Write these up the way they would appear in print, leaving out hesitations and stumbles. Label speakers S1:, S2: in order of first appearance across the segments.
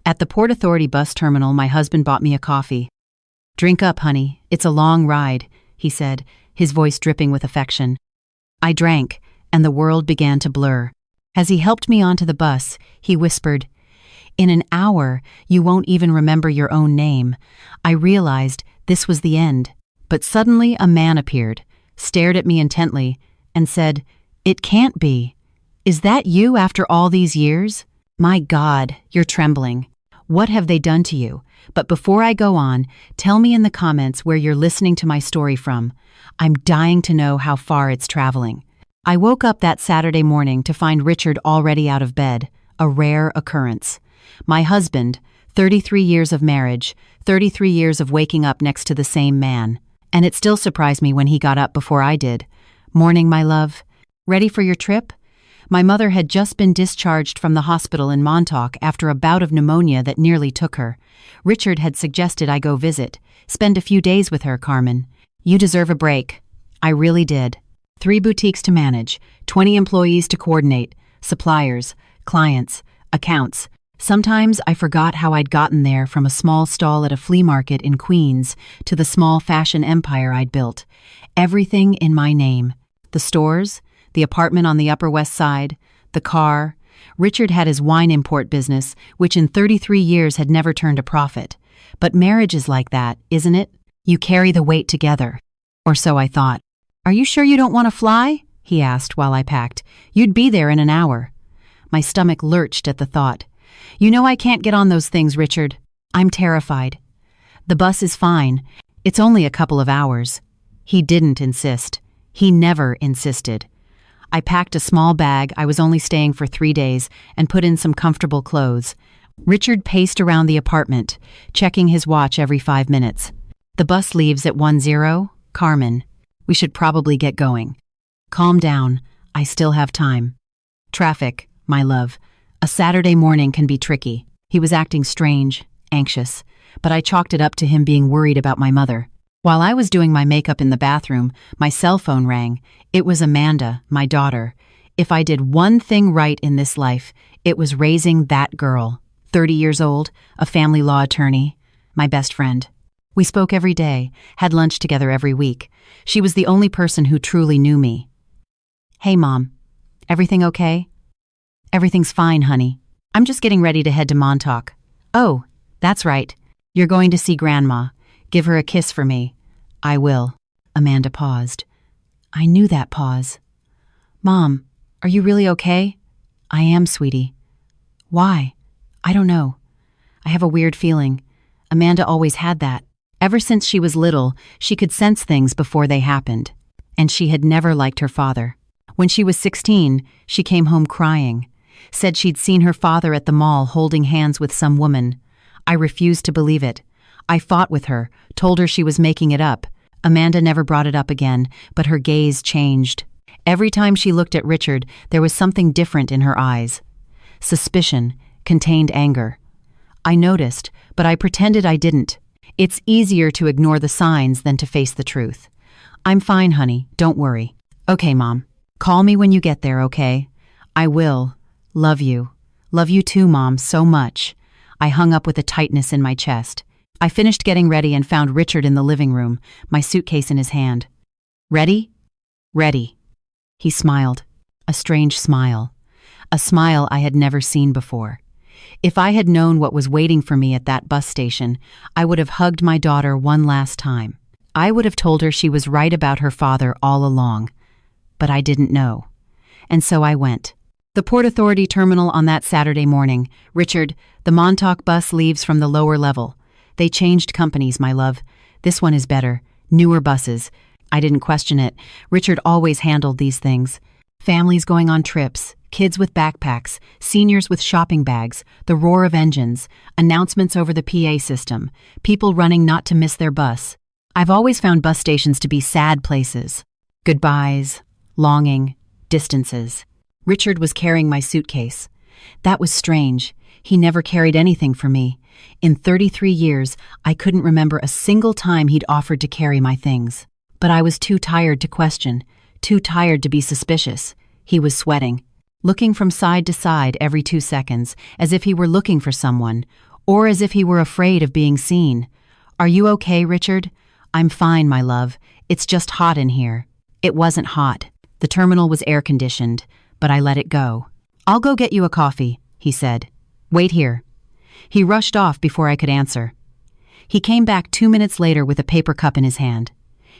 S1: At the Port Authority bus terminal, my husband bought me a coffee. "Drink up, honey. It's a long ride," he said, his voice dripping with affection. I drank, and the world began to blur. As he helped me onto the bus, he whispered, "In an hour, you won't even remember your own name." I realized this was the end, but suddenly a man appeared, stared at me intently, and said, "It can't be. Is that you after all these years? My God, you're trembling. What have they done to you? But before I go on, tell me in the comments where you're listening to my story from. I'm dying to know how far it's traveling." I woke up that Saturday morning to find Richard already out of bed, a rare occurrence. My husband, 33 years of marriage, 33 years of waking up next to the same man. And it still surprised me when he got up before I did. "Morning, my love. Ready for your trip?" My mother had just been discharged from the hospital in Montauk after a bout of pneumonia that nearly took her. Richard had suggested I go visit, spend a few days with her, Carmen. "You deserve a break." I really did. 3 boutiques to manage, 20 employees to coordinate, suppliers, clients, accounts. Sometimes I forgot how I'd gotten there, from a small stall at a flea market in Queens to the small fashion empire I'd built. Everything in my name. The stores, the apartment on the Upper West Side, the car. Richard had his wine import business, which in 33 years had never turned a profit. But marriage is like that, isn't it? You carry the weight together. Or so I thought. "Are you sure you don't want to fly?" he asked while I packed. "You'd be there in an hour." My stomach lurched at the thought. "You know I can't get on those things, Richard. I'm terrified." "The bus is fine. It's only a couple of hours." He didn't insist. He never insisted. I packed a small bag, I was only staying for 3 days, and put in some comfortable clothes. Richard paced around the apartment, checking his watch every 5 minutes. "The bus leaves at 10, Carmen. We should probably get going." "Calm down. I still have time." "Traffic, my love. A Saturday morning can be tricky." He was acting strange, anxious, but I chalked it up to him being worried about my mother. While I was doing my makeup in the bathroom, my cell phone rang. It was Amanda, my daughter. If I did one thing right in this life, it was raising that girl. 30 years old, a family law attorney, my best friend. We spoke every day, had lunch together every week. She was the only person who truly knew me. "Hey, Mom. Everything okay?" "Everything's fine, honey. I'm just getting ready to head to Montauk." "Oh, that's right. You're going to see Grandma. Give her a kiss for me." "I will." Amanda paused. I knew that pause. "Mom, are you really okay?" "I am, sweetie." "Why?" "I don't know. I have a weird feeling. Amanda always had that. Ever since she was little, she could sense things before they happened. And she had never liked her father. When she was 16, she came home crying. Said she'd seen her father at the mall holding hands with some woman. I refused to believe it. I fought with her, told her she was making it up. Amanda never brought it up again, but her gaze changed. Every time she looked at Richard, there was something different in her eyes. Suspicion, contained anger. I noticed, but I pretended I didn't. It's easier to ignore the signs than to face the truth. "I'm fine, honey. Don't worry." "Okay, Mom. Call me when you get there, okay?" "I will. Love you." "Love you too, Mom, so much." I hung up with a tightness in my chest. I finished getting ready and found Richard in the living room, my suitcase in his hand. "Ready?" "Ready." He smiled. A strange smile. A smile I had never seen before. If I had known what was waiting for me at that bus station, I would have hugged my daughter one last time. I would have told her she was right about her father all along. But I didn't know. And so I went. The Port Authority terminal on that Saturday morning. "Richard, the Montauk bus leaves from the lower level. They changed companies, my love. This one is better. Newer buses." I didn't question it. Richard always handled these things. Families going on trips, kids with backpacks, seniors with shopping bags, the roar of engines, announcements over the PA system, people running not to miss their bus. I've always found bus stations to be sad places. Goodbyes, longing, distances. Richard was carrying my suitcase. That was strange. He never carried anything for me. In 33 years, I couldn't remember a single time he'd offered to carry my things. But I was too tired to question, too tired to be suspicious. He was sweating, looking from side to side every 2 seconds, as if he were looking for someone, or as if he were afraid of being seen. "Are you okay, Richard?" "I'm fine, my love. It's just hot in here." It wasn't hot. The terminal was air-conditioned, but I let it go. "I'll go get you a coffee," he said. "Wait here." He rushed off before I could answer. He came back 2 minutes later with a paper cup in his hand.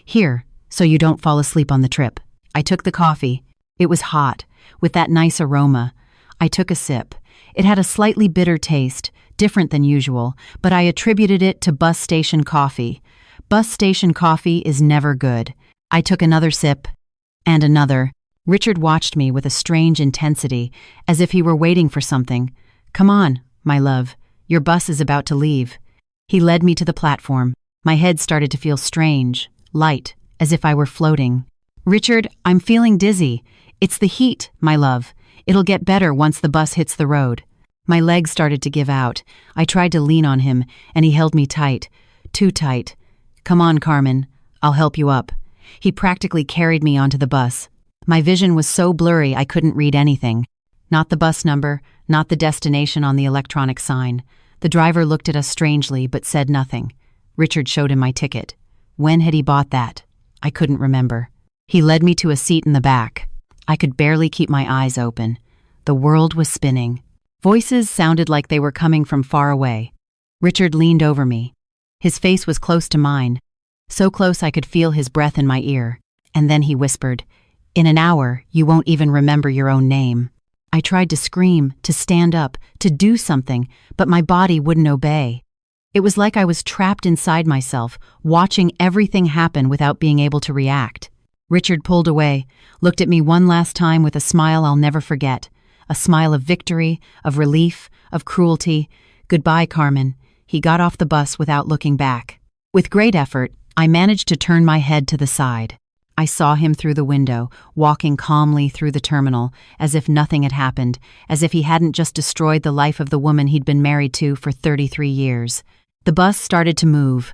S1: "Here, so you don't fall asleep on the trip." I took the coffee. It was hot, with that nice aroma. I took a sip. It had a slightly bitter taste, different than usual, but I attributed it to bus station coffee. Bus station coffee is never good. I took another sip, and another. Richard watched me with a strange intensity, as if he were waiting for something. "Come on, my love. Your bus is about to leave." He led me to the platform. My head started to feel strange, light, as if I were floating. "Richard, I'm feeling dizzy. It's the heat, my love. It'll get better once the bus hits the road." My legs started to give out. I tried to lean on him, and he held me tight. Too tight. "Come on, Carmen. I'll help you up." He practically carried me onto the bus. My vision was so blurry I couldn't read anything. Not the bus number, not the destination on the electronic sign. The driver looked at us strangely, but said nothing. Richard showed him my ticket. When had he bought that? I couldn't remember. He led me to a seat in the back. I could barely keep my eyes open. The world was spinning. Voices sounded like they were coming from far away. Richard leaned over me. His face was close to mine, so close I could feel his breath in my ear. And then he whispered, "In an hour, you won't even remember your own name." I tried to scream, to stand up, to do something, but my body wouldn't obey. It was like I was trapped inside myself, watching everything happen without being able to react. Richard pulled away, looked at me one last time with a smile I'll never forget. A smile of victory, of relief, of cruelty. "Goodbye, Carmen." He got off the bus without looking back. With great effort, I managed to turn my head to the side. I saw him through the window, walking calmly through the terminal, as if nothing had happened, as if he hadn't just destroyed the life of the woman he'd been married to for 33 years. The bus started to move.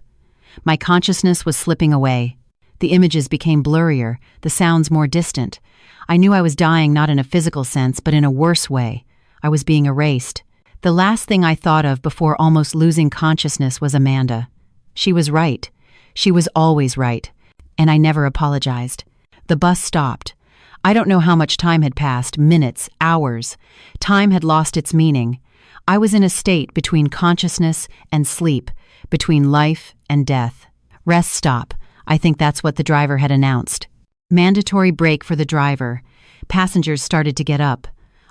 S1: My consciousness was slipping away. The images became blurrier, the sounds more distant. I knew I was dying not in a physical sense, but in a worse way. I was being erased. The last thing I thought of before almost losing consciousness was Amanda. She was right. She was always right. And I never apologized. The bus stopped. I don't know how much time had passed, minutes, hours. Time had lost its meaning. I was in a state between consciousness and sleep, between life and death. Rest stop. I think that's what the driver had announced. Mandatory break for the driver. Passengers started to get up.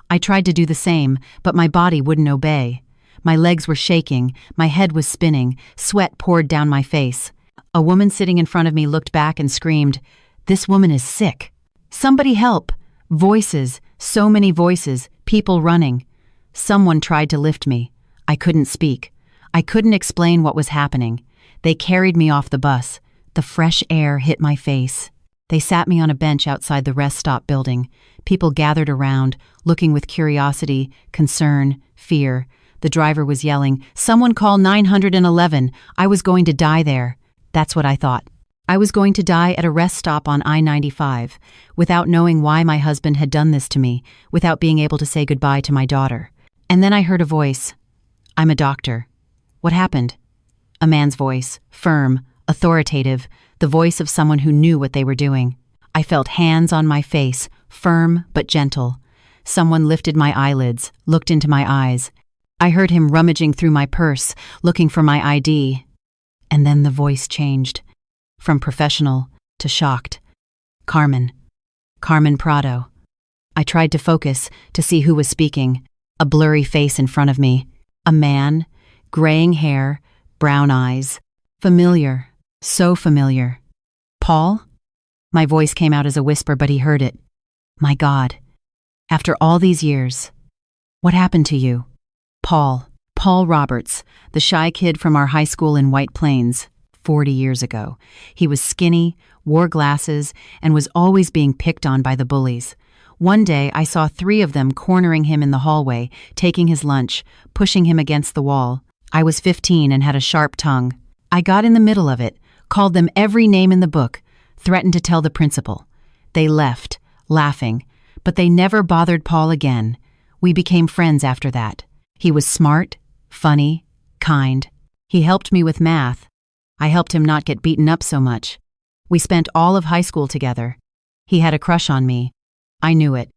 S1: I tried to do the same, but my body wouldn't obey. My legs were shaking, my head was spinning, sweat poured down my face. A woman sitting in front of me looked back and screamed, "This woman is sick. Somebody help!" Voices, so many voices, people running. Someone tried to lift me. I couldn't speak. I couldn't explain what was happening. They carried me off the bus. The fresh air hit my face. They sat me on a bench outside the rest stop building. People gathered around, looking with curiosity, concern, fear. The driver was yelling, "Someone call 911. I was going to die there." That's what I thought. I was going to die at a rest stop on I-95, without knowing why my husband had done this to me, without being able to say goodbye to my daughter. And then I heard a voice. "I'm a doctor." "What happened?" A man's voice, firm, authoritative, the voice of someone who knew what they were doing. I felt hands on my face, firm but gentle. Someone lifted my eyelids, looked into my eyes. I heard him rummaging through my purse, looking for my ID. And then the voice changed, from professional to shocked. Carmen. Carmen Prado. I tried to focus, to see who was speaking. A blurry face in front of me. A man, graying hair, brown eyes. Familiar, so familiar. "Paul?" My voice came out as a whisper, but he heard it. My God. After all these years, what happened to you? Paul Roberts, the shy kid from our high school in White Plains, 40 years ago. He was skinny, wore glasses, and was always being picked on by the bullies. One day, I saw 3 of them cornering him in the hallway, taking his lunch, pushing him against the wall. I was 15 and had a sharp tongue. I got in the middle of it, called them every name in the book, threatened to tell the principal. They left, laughing, but they never bothered Paul again. We became friends after that. He was smart, funny, kind. He helped me with math. I helped him not get beaten up so much. We spent all of high school together. He had a crush on me. I knew it.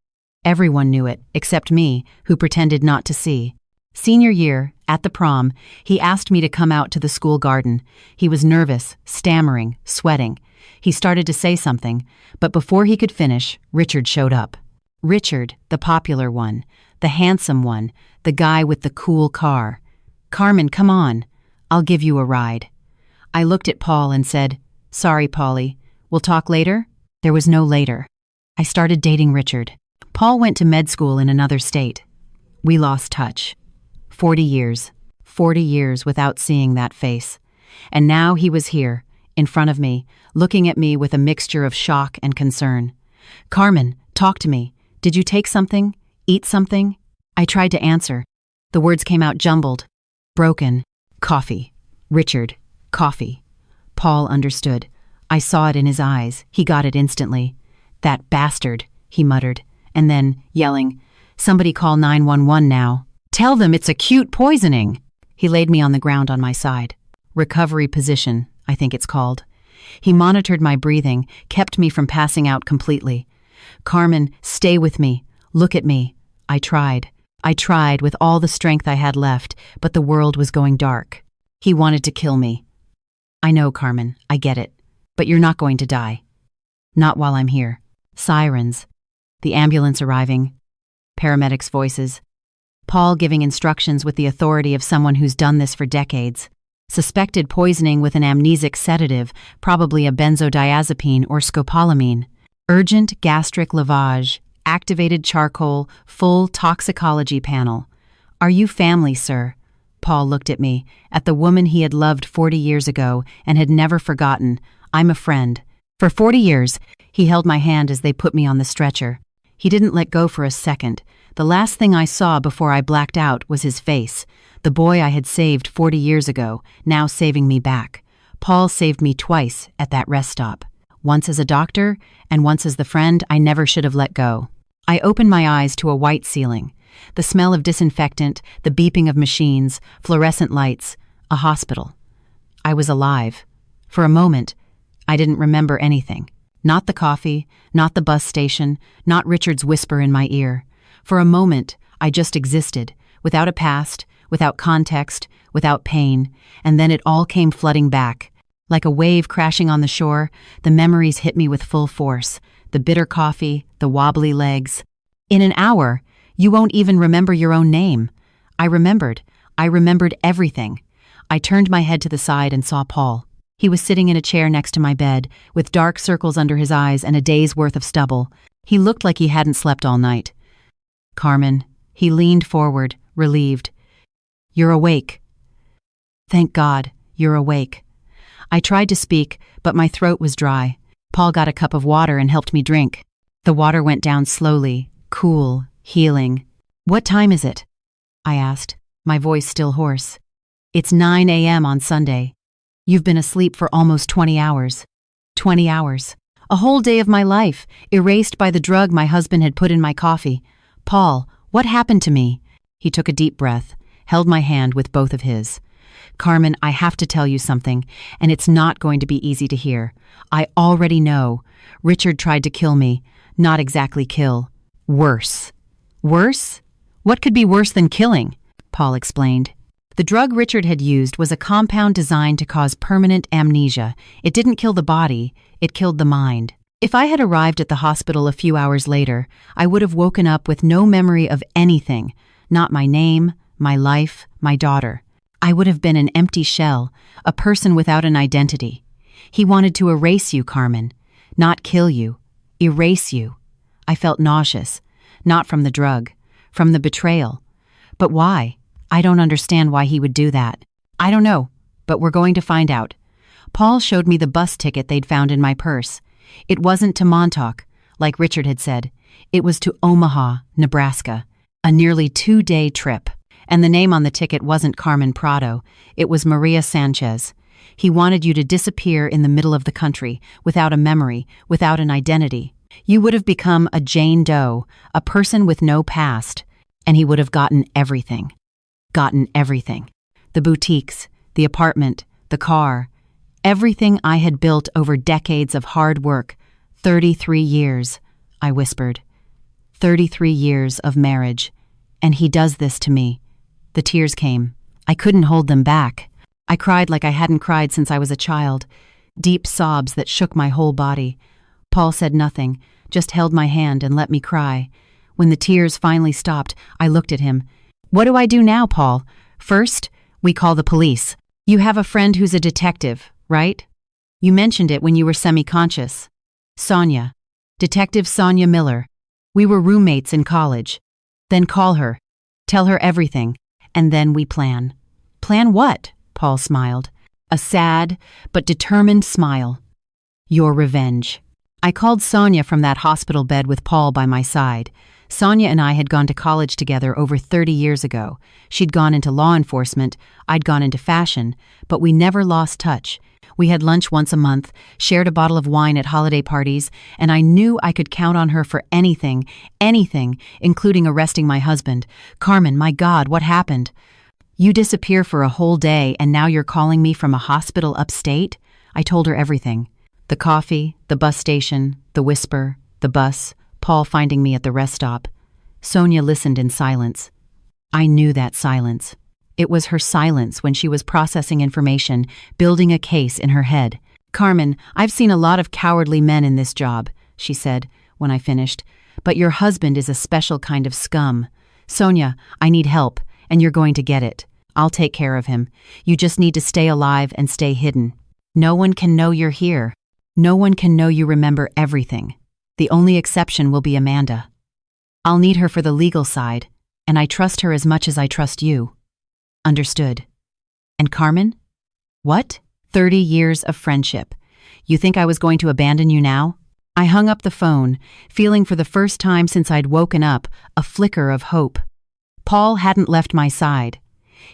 S1: Everyone knew it, except me, who pretended not to see. Senior year, at the prom, he asked me to come out to the school garden. He was nervous, stammering, sweating. He started to say something, but before he could finish, Richard showed up. Richard, the popular one, the handsome one, the guy with the cool car. "Carmen, come on. I'll give you a ride." I looked at Paul and said, "Sorry, Paulie. We'll talk later?" There was no later. I started dating Richard. Paul went to med school in another state. We lost touch. 40 years without seeing that face. And now he was here, in front of me, looking at me with a mixture of shock and concern. "Carmen, talk to me. Did you take something? Eat something?" I tried to answer. The words came out jumbled. Broken. "Coffee. Richard. Coffee." Paul understood. I saw it in his eyes. He got it instantly. "That bastard," he muttered, and then, yelling, "Somebody call 911 now. Tell them it's acute poisoning." He laid me on the ground on my side. Recovery position, I think it's called. He monitored my breathing, kept me from passing out completely. "Carmen, stay with me. Look at me." I tried with all the strength I had left, but the world was going dark. He wanted to kill me. "I know, Carmen, I get it. But you're not going to die. Not while I'm here." Sirens. The ambulance arriving. Paramedics' voices. Paul giving instructions with the authority of someone who's done this for decades. Suspected poisoning with an amnesic sedative, probably a benzodiazepine or scopolamine. Urgent gastric lavage. Activated charcoal, full toxicology panel. "Are you family, sir?" Paul looked at me, at the woman he had loved 40 years ago and had never forgotten. "I'm a friend." For 40 years, he held my hand as they put me on the stretcher. He didn't let go for a second. The last thing I saw before I blacked out was his face. The boy I had saved 40 years ago, now saving me back. Paul saved me twice at that rest stop. Once as a doctor, and once as the friend I never should have let go. I opened my eyes to a white ceiling. The smell of disinfectant, the beeping of machines, fluorescent lights, a hospital. I was alive. For a moment, I didn't remember anything. Not the coffee, not the bus station, not Richard's whisper in my ear. For a moment, I just existed, without a past, without context, without pain, and then it all came flooding back. Like a wave crashing on the shore, the memories hit me with full force. The bitter coffee, the wobbly legs. In an hour, you won't even remember your own name. I remembered everything. I turned my head to the side and saw Paul. He was sitting in a chair next to my bed, with dark circles under his eyes and a day's worth of stubble. He looked like he hadn't slept all night. "Carmen," he leaned forward, relieved. "You're awake." "Thank God, you're awake." I tried to speak, but my throat was dry. Paul got a cup of water and helped me drink. The water went down slowly, cool, healing. "What time is it?" I asked, my voice still hoarse. "It's 9 a.m. on Sunday. You've been asleep for almost 20 hours. 20 hours. A whole day of my life, erased by the drug my husband had put in my coffee. Paul, what happened to me?" He took a deep breath, held my hand with both of his. "Carmen, I have to tell you something, and it's not going to be easy to hear. I already know. Richard tried to kill me. Not exactly kill. Worse." "Worse? What could be worse than killing?" Paul explained. The drug Richard had used was a compound designed to cause permanent amnesia. It didn't kill the body, it killed the mind. If I had arrived at the hospital a few hours later, I would have woken up with no memory of anything. Not my name, my life, my daughter. I would have been an empty shell, a person without an identity. He wanted to erase you, Carmen. Not kill you. Erase you. I felt nauseous. Not from the drug. From the betrayal. But why? I don't understand why he would do that. I don't know, but we're going to find out. Paul showed me the bus ticket they'd found in my purse. It wasn't to Montauk, like Richard had said. It was to Omaha, Nebraska. A nearly 2-day trip. And the name on the ticket wasn't Carmen Prado, it was Maria Sanchez. He wanted you to disappear in the middle of the country, without a memory, without an identity. You would have become a Jane Doe, a person with no past, and he would have gotten everything. Gotten everything. the boutiques, the apartment, the car, everything I had built over decades of hard work. 33 years, I whispered. 33 years of marriage. And he does this to me. The tears came. I couldn't hold them back. I cried like I hadn't cried since I was a child. Deep sobs that shook my whole body. Paul said nothing, just held my hand and let me cry. When the tears finally stopped, I looked at him. What do I do now, Paul? First, we call the police. You have a friend who's a detective, right? You mentioned it when you were semi-conscious. Sonia. Detective Sonia Miller. We were roommates in college. Then call her. Tell her everything. And then we plan. Plan what? Paul smiled. A sad but determined smile. Your revenge. I called Sonia from that hospital bed with Paul by my side. Sonia and I had gone to college together over 30 years ago. She'd gone into law enforcement, I'd gone into fashion, but we never lost touch. We had lunch once a month, shared a bottle of wine at holiday parties, and I knew I could count on her for anything, including arresting my husband. Carmen, my God, what happened? You disappear for a whole day and now you're calling me from a hospital upstate? I told her everything. The coffee, the bus station, the whisper, the bus, Paul finding me at the rest stop. Sonia listened in silence. I knew that silence. It was her silence when she was processing information, building a case in her head. Carmen, I've seen a lot of cowardly men in this job, she said when I finished, but your husband is a special kind of scum. Sonia, I need help, and you're going to get it. I'll take care of him. You just need to stay alive and stay hidden. No one can know you're here. No one can know you remember everything. The only exception will be Amanda. I'll need her for the legal side, and I trust her as much as I trust you. Understood. And Carmen? What? 30 years of friendship. You think I was going to abandon you now? I hung up the phone, feeling for the first time since I'd woken up a flicker of hope. Paul hadn't left my side.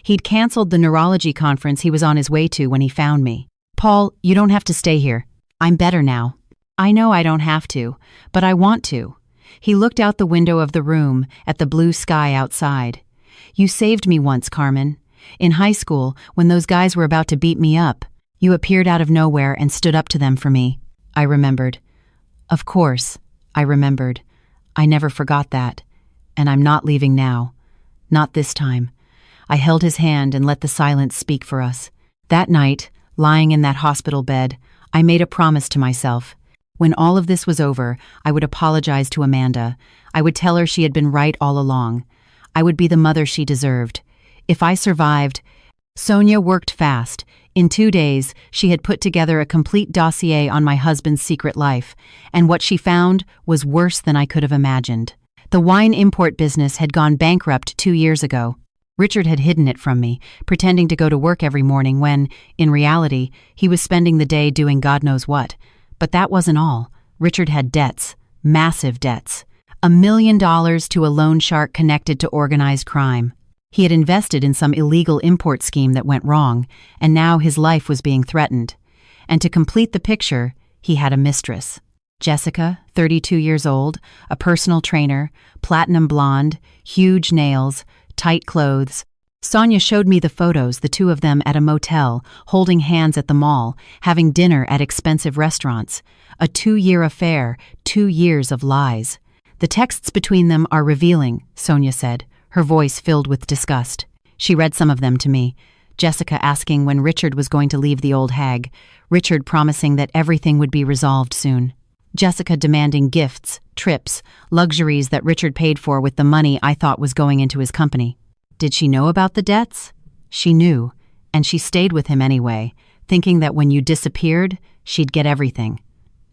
S1: He'd canceled the neurology conference he was on his way to when he found me. Paul, you don't have to stay here. I'm better now. I know I don't have to, but I want to. He looked out the window of the room at the blue sky outside. You saved me once, Carmen. In high school, when those guys were about to beat me up, you appeared out of nowhere and stood up to them for me. I remembered. Of course, I remembered. I never forgot that. And I'm not leaving now. Not this time. I held his hand and let the silence speak for us. That night, lying in that hospital bed, I made a promise to myself. When all of this was over, I would apologize to Amanda. I would tell her she had been right all along. I would be the mother she deserved. If I survived, Sonia worked fast. In 2 days, she had put together a complete dossier on my husband's secret life, and what she found was worse than I could have imagined. The wine import business had gone bankrupt 2 years ago. Richard had hidden it from me, pretending to go to work every morning when, in reality, he was spending the day doing God knows what. But that wasn't all. Richard had debts, massive debts. $1 million to a loan shark connected to organized crime. He had invested in some illegal import scheme that went wrong, and now his life was being threatened. And to complete the picture, he had a mistress. Jessica, 32 years old, a personal trainer, platinum blonde, huge nails, tight clothes. Sonia showed me the photos, the two of them at a motel, holding hands at the mall, having dinner at expensive restaurants. A 2-year affair, 2 years of lies. The texts between them are revealing, Sonia said, her voice filled with disgust. She read some of them to me. Jessica asking when Richard was going to leave the old hag. Richard promising that everything would be resolved soon. Jessica demanding gifts, trips, luxuries that Richard paid for with the money I thought was going into his company. Did she know about the debts? She knew, and she stayed with him anyway, thinking that when you disappeared, she'd get everything.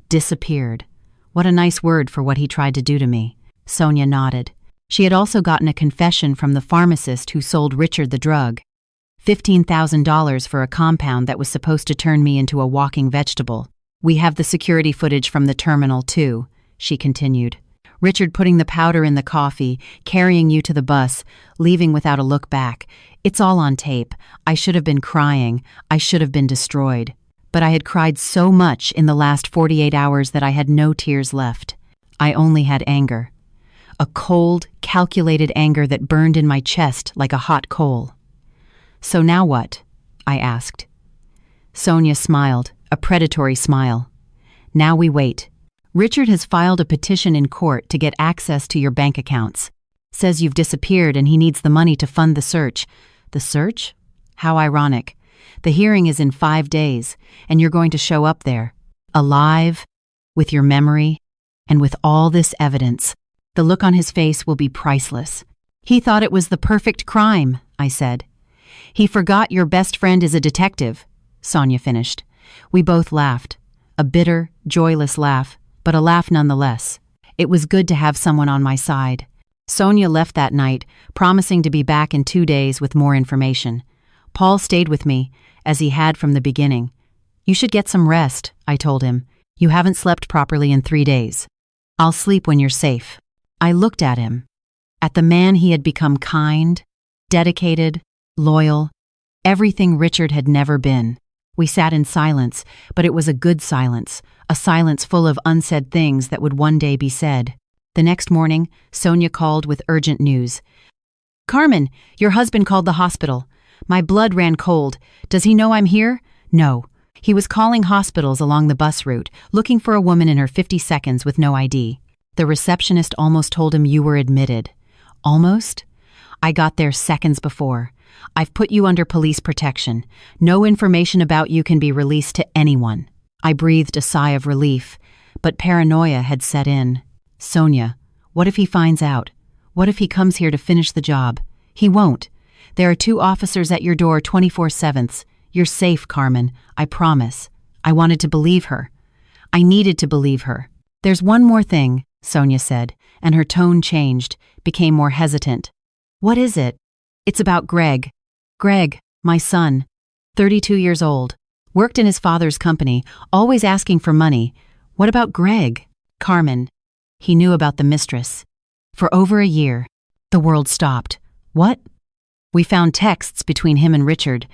S1: Disappeared. What a nice word for what he tried to do to me. Sonia nodded. She had also gotten a confession from the pharmacist who sold Richard the drug. $15,000 for a compound that was supposed to turn me into a walking vegetable. We have the security footage from the terminal, too, she continued. Richard putting the powder in the coffee, carrying you to the bus, leaving without a look back. It's all on tape. I should have been crying. I should have been destroyed. But I had cried so much in the last 48 hours that I had no tears left. I only had anger. A cold, calculated anger that burned in my chest like a hot coal. "So now what?" I asked. Sonia smiled, a predatory smile. "Now we wait. Richard has filed a petition in court to get access to your bank accounts. Says you've disappeared and he needs the money to fund the search." "The search? How ironic. The hearing is in 5 days, and you're going to show up there, alive, with your memory, and with all this evidence. The look on his face will be priceless." "He thought it was the perfect crime," I said. "He forgot your best friend is a detective," Sonia finished. We both laughed. A bitter, joyless laugh, but a laugh nonetheless. It was good to have someone on my side. Sonia left that night, promising to be back in 2 days with more information. Paul stayed with me, as he had from the beginning. "You should get some rest," I told him. "You haven't slept properly in 3 days." "I'll sleep when you're safe." I looked at him, at the man he had become, kind, dedicated, loyal, everything Richard had never been. We sat in silence, but it was a good silence, a silence full of unsaid things that would one day be said. The next morning, Sonia called with urgent news. "Carmen, your husband called the hospital. My blood ran cold. Does he know I'm here?" "No. He was calling hospitals along the bus route, looking for a woman in her 52nds with no ID. The receptionist almost told him you were admitted." "Almost? I got there seconds before. I've put you under police protection. No information about you can be released to anyone." I breathed a sigh of relief, but paranoia had set in. "Sonia, what if he finds out? What if he comes here to finish the job?" "He won't. There are 2 officers at your door 24/7. You're safe, Carmen, I promise." I wanted to believe her. I needed to believe her. "There's one more thing," Sonia said, and her tone changed, became more hesitant. "What is it?" "It's about Greg. Greg, my son, 32 years old, worked in his father's company, always asking for money. What about Greg?" "Carmen, he knew about the mistress. For over a year." The world stopped. "What?" "We found texts between him and Richard.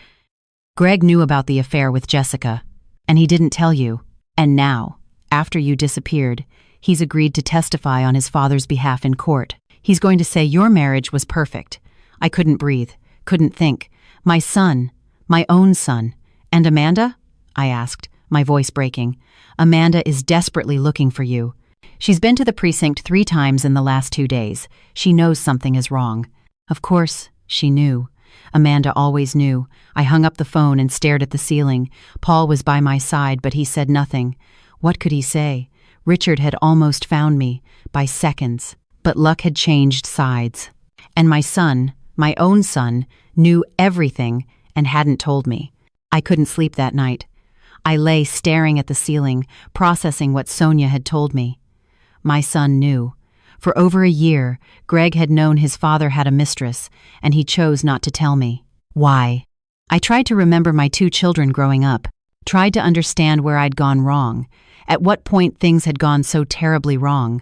S1: Greg knew about the affair with Jessica, and he didn't tell you. And now, after you disappeared, he's agreed to testify on his father's behalf in court. He's going to say your marriage was perfect." I couldn't breathe, couldn't think. "My son, my own son. And Amanda?" I asked, my voice breaking. "Amanda is desperately looking for you. She's been to the precinct 3 times in the last 2 days. She knows something is wrong." Of course, she knew. Amanda always knew. I hung up the phone and stared at the ceiling. Paul was by my side, but he said nothing. What could he say? Richard had almost found me, by seconds. But luck had changed sides. And my son, my own son, knew everything and hadn't told me. I couldn't sleep that night. I lay staring at the ceiling, processing what Sonia had told me. My son knew. For over a year, Greg had known his father had a mistress, and he chose not to tell me. Why? I tried to remember my 2 children growing up, tried to understand where I'd gone wrong, at what point things had gone so terribly wrong.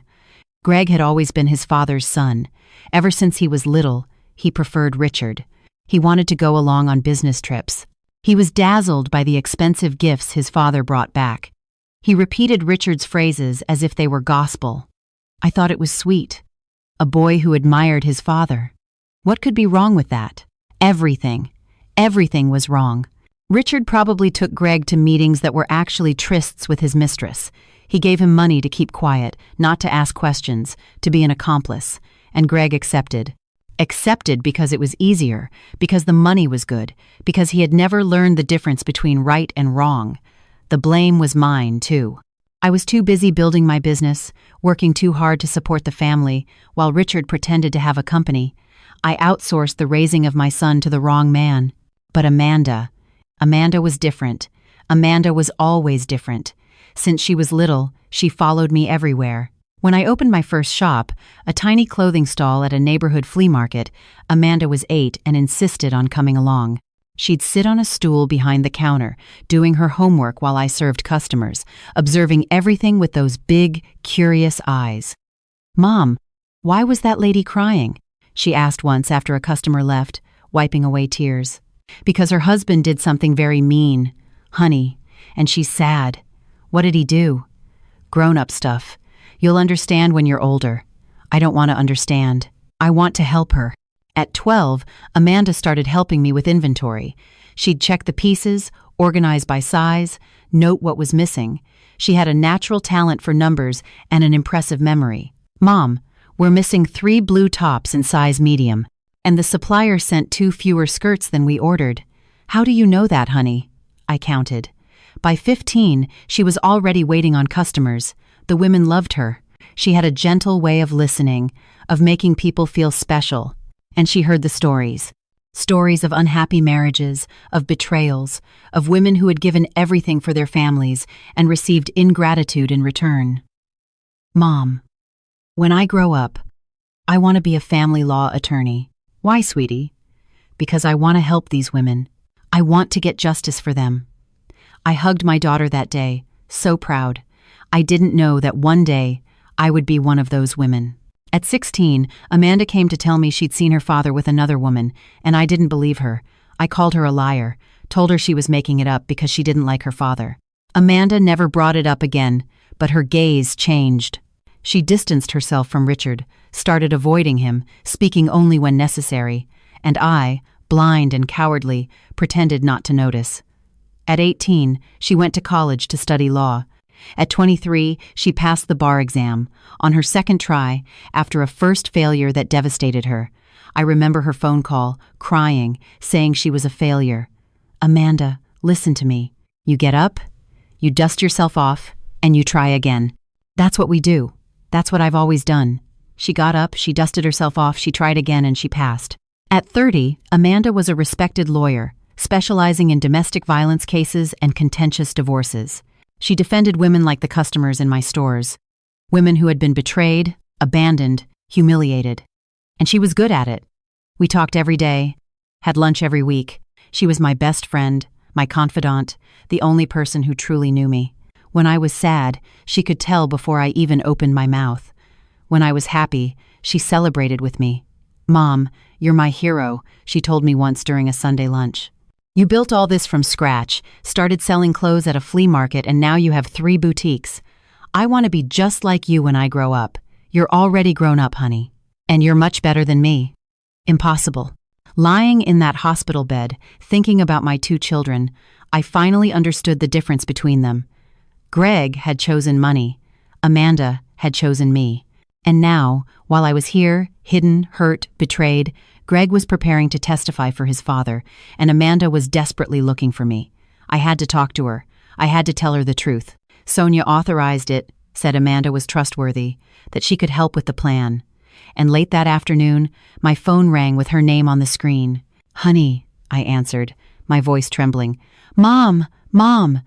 S1: Greg had always been his father's son. Ever since he was little, he preferred Richard. He wanted to go along on business trips. He was dazzled by the expensive gifts his father brought back. He repeated Richard's phrases as if they were gospel. I thought it was sweet. A boy who admired his father. What could be wrong with that? Everything. Everything was wrong. Richard probably took Greg to meetings that were actually trysts with his mistress. He gave him money to keep quiet, not to ask questions, to be an accomplice. And Greg accepted. Accepted because it was easier, because the money was good, because he had never learned the difference between right and wrong. The blame was mine, too. I was too busy building my business, working too hard to support the family, while Richard pretended to have a company. I outsourced the raising of my son to the wrong man. But Amanda was different. Amanda was always different. Since she was little, she followed me everywhere. When I opened my first shop, a tiny clothing stall at a neighborhood flea market, Amanda was 8 and insisted on coming along. She'd sit on a stool behind the counter, doing her homework while I served customers, observing everything with those big, curious eyes. "Mom, why was that lady crying?" she asked once after a customer left, wiping away tears. "Because her husband did something very mean, honey, and she's sad." "What did he do?" "Grown-up stuff. You'll understand when you're older." "I don't want to understand. I want to help her." At 12, Amanda started helping me with inventory. She'd check the pieces, organize by size, note what was missing. She had a natural talent for numbers and an impressive memory. "Mom, we're missing 3 blue tops in size medium, and the supplier sent 2 fewer skirts than we ordered." "How do you know that, honey?" I counted. By 15, she was already waiting on customers. The women loved her. She had a gentle way of listening, of making people feel special. And she heard the stories. Stories of unhappy marriages, of betrayals, of women who had given everything for their families and received ingratitude in return. "Mom, when I grow up, I want to be a family law attorney." "Why, sweetie?" "Because I want to help these women. I want to get justice for them." I hugged my daughter that day, so proud. I didn't know that one day I would be one of those women. At 16, Amanda came to tell me she'd seen her father with another woman, and I didn't believe her. I called her a liar, told her she was making it up because she didn't like her father. Amanda never brought it up again, but her gaze changed. She distanced herself from Richard, started avoiding him, speaking only when necessary, and I, blind and cowardly, pretended not to notice. At 18, she went to college to study law. At 23, she passed the bar exam, on her second try, after a first failure that devastated her. I remember her phone call, crying, saying she was a failure. "Amanda, listen to me. You get up, you dust yourself off, and you try again. That's what we do. That's what I've always done." She got up, she dusted herself off, she tried again, and she passed. At 30, Amanda was a respected lawyer, specializing in domestic violence cases and contentious divorces. She defended women like the customers in my stores, women who had been betrayed, abandoned, humiliated. And she was good at it. We talked every day, had lunch every week. She was my best friend, my confidant, the only person who truly knew me. When I was sad, she could tell before I even opened my mouth. When I was happy, she celebrated with me. "Mom, you're my hero," she told me once during a Sunday lunch. "You built all this from scratch, started selling clothes at a flea market, and now you have 3 boutiques. I want to be just like you when I grow up. You're already grown up, honey. And you're much better than me." Impossible. Lying in that hospital bed, thinking about my 2 children, I finally understood the difference between them. Greg had chosen money. Amanda had chosen me. And now, while I was here, hidden, hurt, betrayed, Greg was preparing to testify for his father, and Amanda was desperately looking for me. I had to talk to her. I had to tell her the truth. Sonia authorized it, said Amanda was trustworthy, that she could help with the plan. And late that afternoon, my phone rang with her name on the screen. "Honey," I answered, my voice trembling. "Mom! Mom!"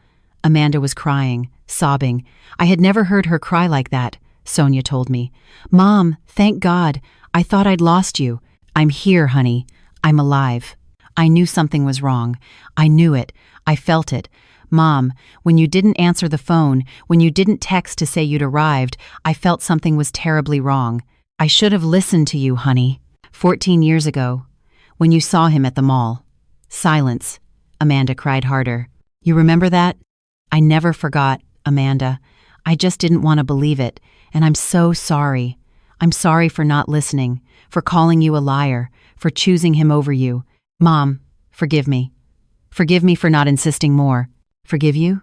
S1: Amanda was crying, sobbing. I had never heard her cry like that, Sonia told me. "Mom, thank God. I thought I'd lost you. I'm here, honey. I'm alive." I knew something was wrong. I knew it. I felt it. "Mom, when you didn't answer the phone, when you didn't text to say you'd arrived, I felt something was terribly wrong. I should have listened to you, honey. 14 years ago, when you saw him at the mall." Silence. Amanda cried harder. "You remember that?" "I never forgot, Amanda. I just didn't want to believe it, and I'm so sorry. I'm sorry for not listening, for calling you a liar, for choosing him over you. Mom, forgive me. Forgive me for not insisting more." "Forgive you?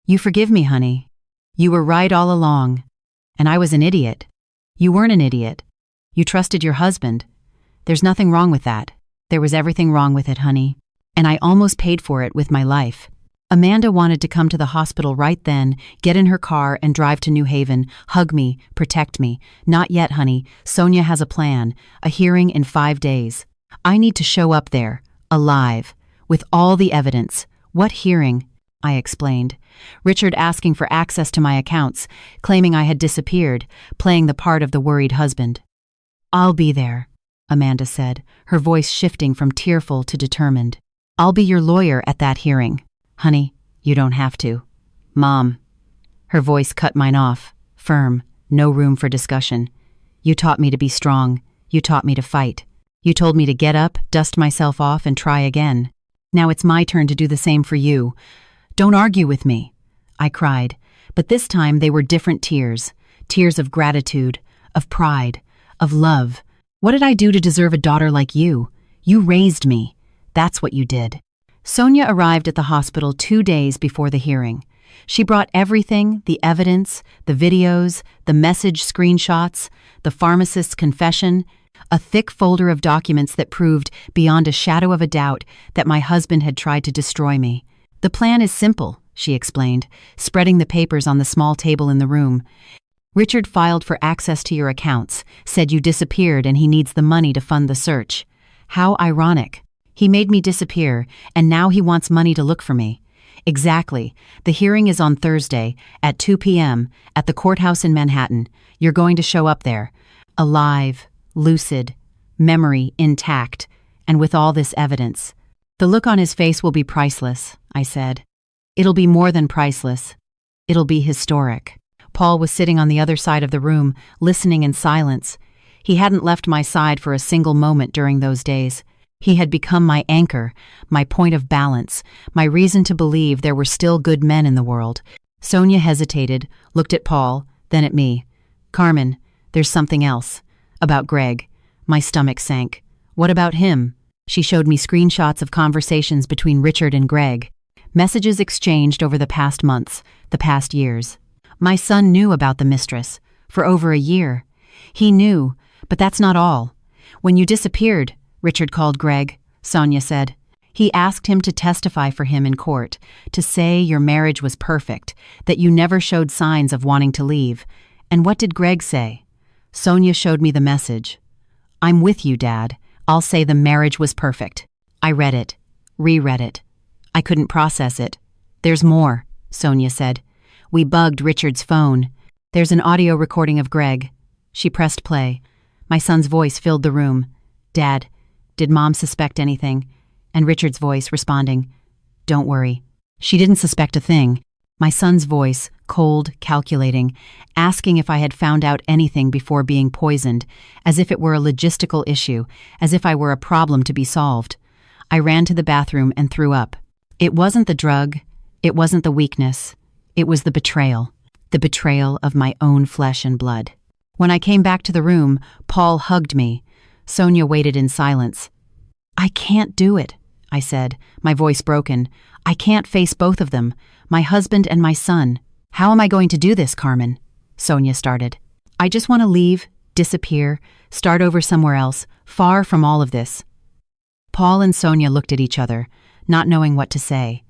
S1: You forgive me, honey. You were right all along. And I was an idiot. You weren't an idiot. You trusted your husband. There's nothing wrong with that. There was everything wrong with it, honey. And I almost paid for it with my life." Amanda wanted to come to the hospital right then, get in her car and drive to New Haven, hug me, protect me. "Not yet, honey. Sonia has a plan, a hearing in 5 days. I need to show up there, alive, with all the evidence." "What hearing?" I explained. "Richard asking for access to my accounts, claiming I had disappeared, playing the part of the worried husband." "I'll be there," Amanda said, her voice shifting from tearful to determined. "I'll be your lawyer at that hearing. Honey, you don't have to." "Mom." Her voice cut mine off, firm, no room for discussion. "You taught me to be strong. You taught me to fight. You told me to get up, dust myself off, and try again. Now it's my turn to do the same for you. Don't argue with me." I cried, but this time they were different tears. Tears of gratitude, of pride, of love. What did I do to deserve a daughter like you? You raised me. That's what you did. Sonia arrived at the hospital 2 days before the hearing. She brought everything, the evidence, the videos, the message screenshots, the pharmacist's confession, a thick folder of documents that proved, beyond a shadow of a doubt, that my husband had tried to destroy me. The plan is simple, she explained, spreading the papers on the small table in the room. Richard filed for access to your accounts, said you disappeared and he needs the money to fund the search. How ironic. He made me disappear, and now he wants money to look for me. Exactly. The hearing is on Thursday at 2 p.m. at the courthouse in Manhattan. You're going to show up there. Alive, lucid, memory intact, and with all this evidence. The look on his face will be priceless, I said. It'll be more than priceless. It'll be historic. Paul was sitting on the other side of the room, listening in silence. He hadn't left my side for a single moment during those days. He had become my anchor, my point of balance, my reason to believe there were still good men in the world. Sonia hesitated, looked at Paul, then at me. Carmen, there's something else. About Greg. My stomach sank. What about him? She showed me screenshots of conversations between Richard and Greg. Messages exchanged over the past months, the past years. My son knew about the mistress. For over a year. He knew, but that's not all. When you disappeared, Richard called Greg, Sonia said. He asked him to testify for him in court, to say your marriage was perfect, that you never showed signs of wanting to leave. And what did Greg say? Sonia showed me the message. I'm with you, Dad. I'll say the marriage was perfect. I read it, reread it. I couldn't process it. There's more, Sonia said. We bugged Richard's phone. There's an audio recording of Greg. She pressed play. My son's voice filled the room. Dad, did Mom suspect anything? And Richard's voice responding, Don't worry. She didn't suspect a thing. My son's voice, cold, calculating, asking if I had found out anything before being poisoned, as if it were a logistical issue, as if I were a problem to be solved. I ran to the bathroom and threw up. It wasn't the drug. It wasn't the weakness. It was the betrayal of my own flesh and blood. When I came back to the room, Paul hugged me. Sonia waited in silence. I can't do it, I said, my voice broken. I can't face both of them, my husband and my son. How am I going to do this, Carmen? Sonia started. I just want to leave, disappear, start over somewhere else, far from all of this. Paul and Sonia looked at each other, not knowing what to say.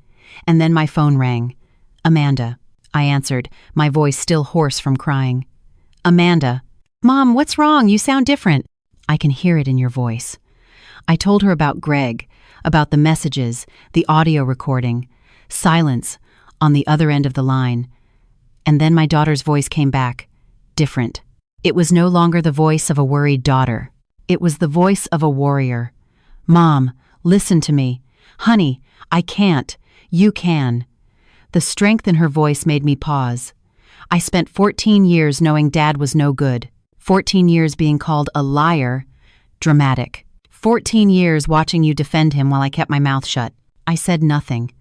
S1: And then my phone rang. Amanda, I answered, my voice still hoarse from crying. Amanda. Mom, what's wrong? You sound different. I can hear it in your voice. I told her about Greg, about the messages, the audio recording, silence on the other end of the line. And then my daughter's voice came back, different. It was no longer the voice of a worried daughter. It was the voice of a warrior. Mom, listen to me. Honey, I can't. You can. The strength in her voice made me pause. I spent 14 years knowing Dad was no good. 14 years being called a liar, dramatic. 14 years watching you defend him while I kept my mouth shut. I said nothing.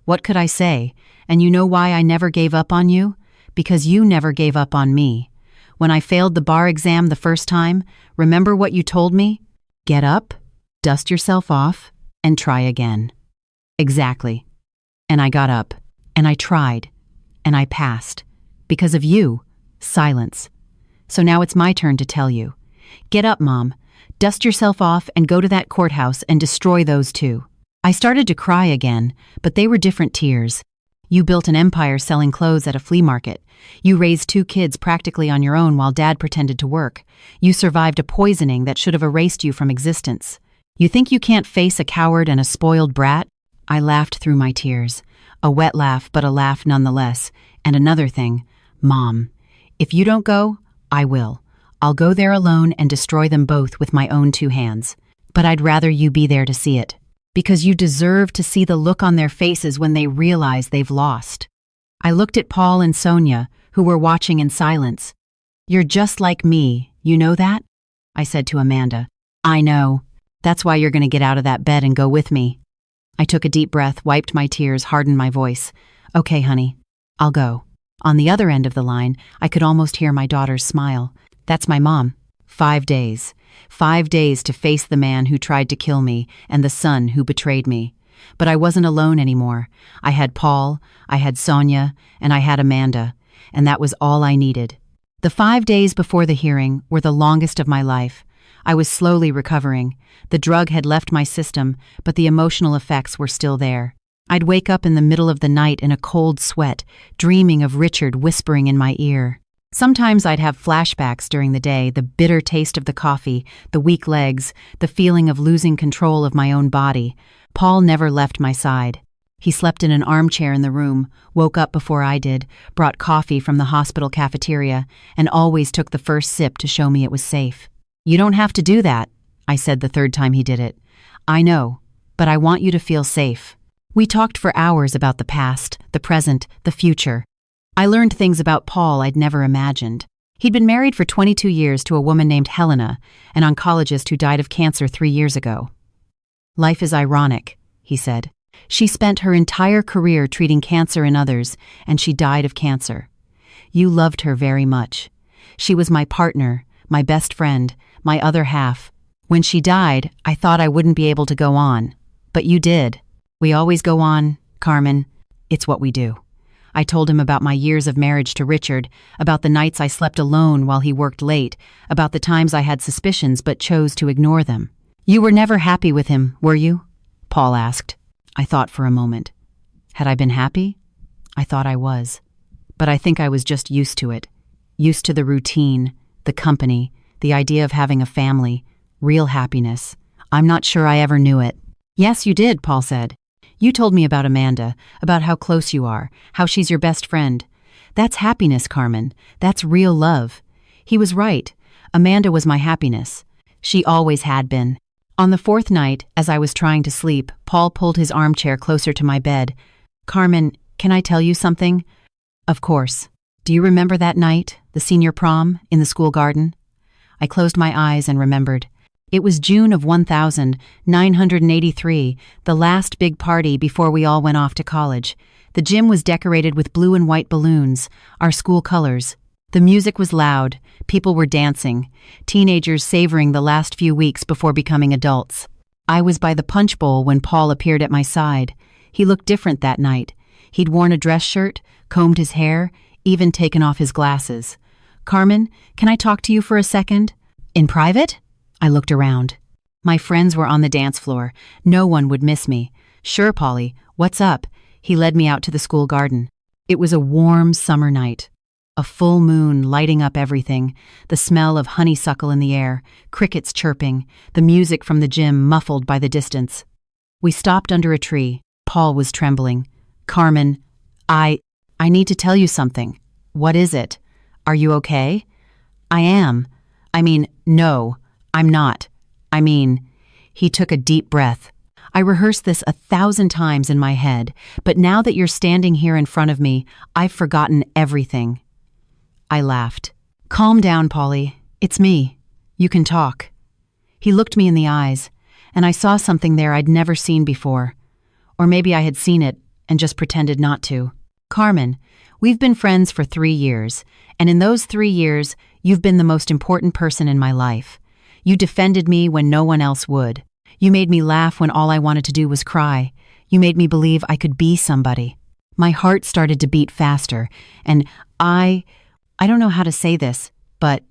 S1: What could I say? And you know why I never gave up on you? Because you never gave up on me. When I failed the bar exam the first time, remember what you told me? Get up, dust yourself off, and try again. Exactly. And I got up, and I tried, and I passed. Because of you, silence. So now it's my turn to tell you. Get up, Mom. Dust yourself off and go to that courthouse and destroy those two. I started to cry again, but they were different tears. You built an empire selling clothes at a flea market. You raised 2 kids practically on your own while Dad pretended to work. You survived a poisoning that should have erased you from existence. You think you can't face a coward and a spoiled brat? I laughed through my tears. A wet laugh, but a laugh nonetheless. And another thing, Mom, if you don't go, I will. I'll go there alone and destroy them both with my own 2 hands. But I'd rather you be there to see it. Because you deserve to see the look on their faces when they realize they've lost. I looked at Paul and Sonia, who were watching in silence. You're just like me, you know that? I said to Amanda. I know. That's why you're going to get out of that bed and go with me. I took a deep breath, wiped my tears, hardened my voice. Okay, honey, I'll go. On the other end of the line, I could almost hear my daughter's smile. That's my mom. 5 days. 5 days to face the man who tried to kill me and the son who betrayed me. But I wasn't alone anymore. I had Paul, I had Sonia, and I had Amanda, and that was all I needed. The 5 days before the hearing were the longest of my life. I was slowly recovering. The drug had left my system, but the emotional effects were still there. I'd wake up in the middle of the night in a cold sweat, dreaming of Richard whispering in my ear. Sometimes I'd have flashbacks during the day, the bitter taste of the coffee, the weak legs, the feeling of losing control of my own body. Paul never left my side. He slept in an armchair in the room, woke up before I did, brought coffee from the hospital cafeteria, and always took the first sip to show me it was safe. "You don't have to do that," I said the third time he did it. "I know, but I want you to feel safe." We talked for hours about the past, the present, the future. I learned things about Paul I'd never imagined. He'd been married for 22 years to a woman named Helena, an oncologist who died of cancer 3 years ago. "Life is ironic," he said. "She spent her entire career treating cancer in others, and she died of cancer. You loved her very much. She was my partner, my best friend, my other half. When she died, I thought I wouldn't be able to go on. But you did. We always go on, Carmen. It's what we do." I told him about my years of marriage to Richard, about the nights I slept alone while he worked late, about the times I had suspicions but chose to ignore them. "You were never happy with him, were you?" Paul asked. I thought for a moment. Had I been happy? I thought I was. But I think I was just used to it. Used to the routine, the company, the idea of having a family, real happiness. I'm not sure I ever knew it. "Yes, you did," Paul said. "You told me about Amanda, about how close you are, how she's your best friend. That's happiness, Carmen. That's real love." He was right. Amanda was my happiness. She always had been. On the 4th night, as I was trying to sleep, Paul pulled his armchair closer to my bed. "Carmen, can I tell you something?" "Of course. Do you remember that night, the senior prom, in the school garden?" I closed my eyes and remembered. It was June of 1983, the last big party before we all went off to college. The gym was decorated with blue and white balloons, our school colors. The music was loud, people were dancing, teenagers savoring the last few weeks before becoming adults. I was by the punch bowl when Paul appeared at my side. He looked different that night. He'd worn a dress shirt, combed his hair, even taken off his glasses. "Carmen, can I talk to you for a second?" "In private?" I looked around. My friends were on the dance floor. No one would miss me. "Sure, Polly. What's up?" He led me out to the school garden. It was a warm summer night. A full moon lighting up everything, the smell of honeysuckle in the air, crickets chirping, the music from the gym muffled by the distance. We stopped under a tree. Paul was trembling. "Carmen, I need to tell you something." "What is it? Are you okay?" "I am. No. I'm not. He took a deep breath. "I rehearsed this 1,000 times in my head, but now that you're standing here in front of me, I've forgotten everything." I laughed. "Calm down, Polly. It's me. You can talk." He looked me in the eyes, and I saw something there I'd never seen before. Or maybe I had seen it and just pretended not to. "Carmen, we've been friends for 3 years, and in those 3 years, you've been the most important person in my life. You defended me when no one else would. You made me laugh when all I wanted to do was cry. You made me believe I could be somebody." My heart started to beat faster, and I don't know how to say this, but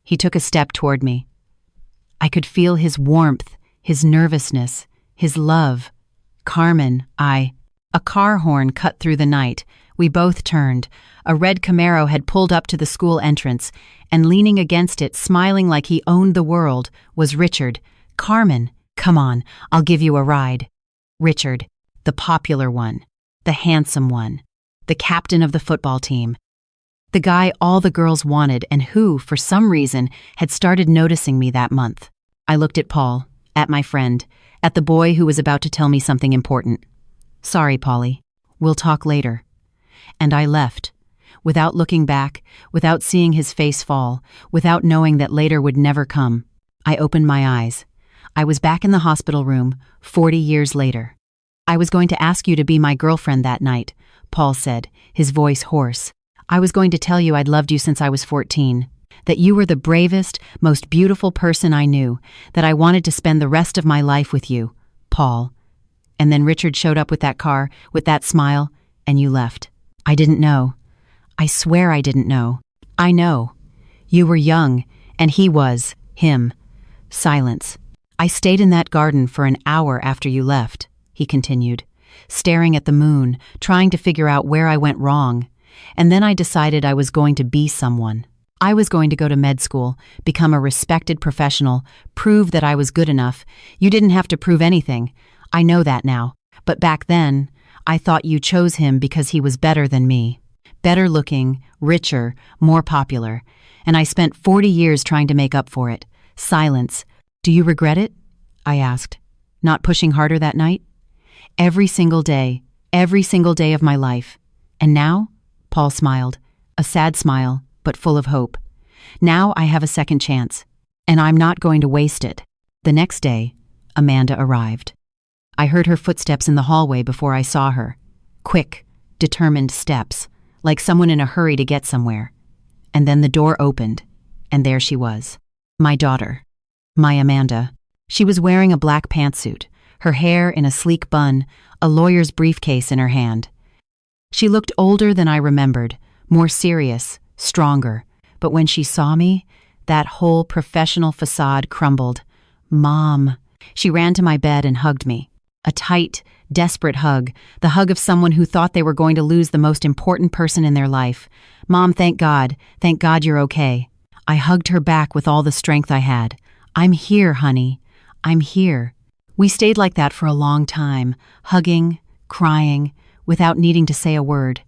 S1: he took a step toward me. I could feel his warmth, his nervousness, his love. "Carmen, A car horn cut through the night. We both turned. A red Camaro had pulled up to the school entrance, and leaning against it, smiling like he owned the world, was Richard. "Carmen, come on, I'll give you a ride." Richard, the popular one, the handsome one, the captain of the football team. The guy all the girls wanted and who, for some reason, had started noticing me that month. I looked at Paul, at my friend, at the boy who was about to tell me something important. "Sorry, Polly. We'll talk later." And I left, without looking back, without seeing his face fall, without knowing that later would never come. I opened my eyes. I was back in the hospital room, 40 years later. "I was going to ask you to be my girlfriend that night," Paul said, his voice hoarse. "I was going to tell you I'd loved you since I was 14. that you were the bravest, most beautiful person I knew, that I wanted to spend the rest of my life with you, Paul. And then Richard showed up with that car, with that smile, and you left. I didn't know. I swear I didn't know. I know. You were young, and he was, him. Silence. I stayed in that garden for an hour after you left, he continued, staring at the moon, trying to figure out where I went wrong. And then I decided I was going to be someone. I was going to go to med school, become a respected professional, prove that I was good enough. You didn't have to prove anything. I know that now. But back then, I thought you chose him because he was better than me. Better looking, richer, more popular. And I spent 40 years trying to make up for it. Silence. Do you regret it? I asked. Not pushing harder that night? Every single day of my life. And now? Paul smiled. A sad smile, but full of hope. Now I have a second chance, and I'm not going to waste it. The next day, Amanda arrived. I heard her footsteps in the hallway before I saw her. Quick, determined steps, like someone in a hurry to get somewhere. And then the door opened, and there she was. My daughter. My Amanda. She was wearing a black pantsuit, her hair in a sleek bun, a lawyer's briefcase in her hand. She looked older than I remembered, more serious, stronger. But when she saw me, that whole professional facade crumbled. Mom. She ran to my bed and hugged me. A tight, desperate hug, the hug of someone who thought they were going to lose the most important person in their life. Mom, thank God you're okay. I hugged her back with all the strength I had. I'm here, honey. I'm here. We stayed like that for a long time, hugging, crying, without needing to say a word.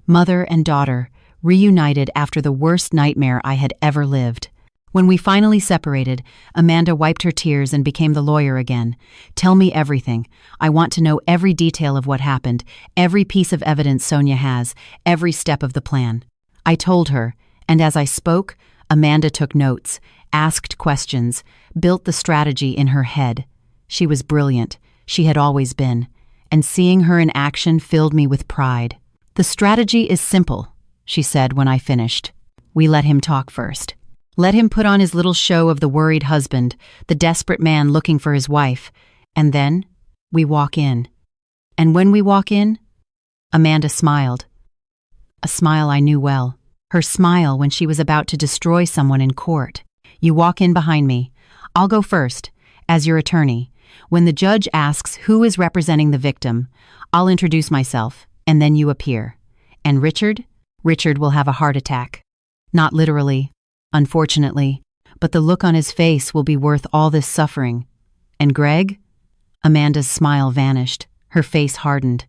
S1: Mother and daughter, reunited after the worst nightmare I had ever lived. When we finally separated, Amanda wiped her tears and became the lawyer again. Tell me everything. I want to know every detail of what happened, every piece of evidence Sonia has, every step of the plan. I told her, and as I spoke, Amanda took notes, asked questions, built the strategy in her head. She was brilliant. She had always been. And seeing her in action filled me with pride. The strategy is simple, she said when I finished. We let him talk first. Let him put on his little show of the worried husband, the desperate man looking for his wife. And then, we walk in. And when we walk in, Amanda smiled. A smile I knew well. Her smile when she was about to destroy someone in court. You walk in behind me. I'll go first, as your attorney. When the judge asks who is representing the victim, I'll introduce myself, and then you appear. And Richard will have a heart attack. Not literally, unfortunately, but the look on his face will be worth all this suffering. And Greg? Amanda's smile vanished. Her face hardened.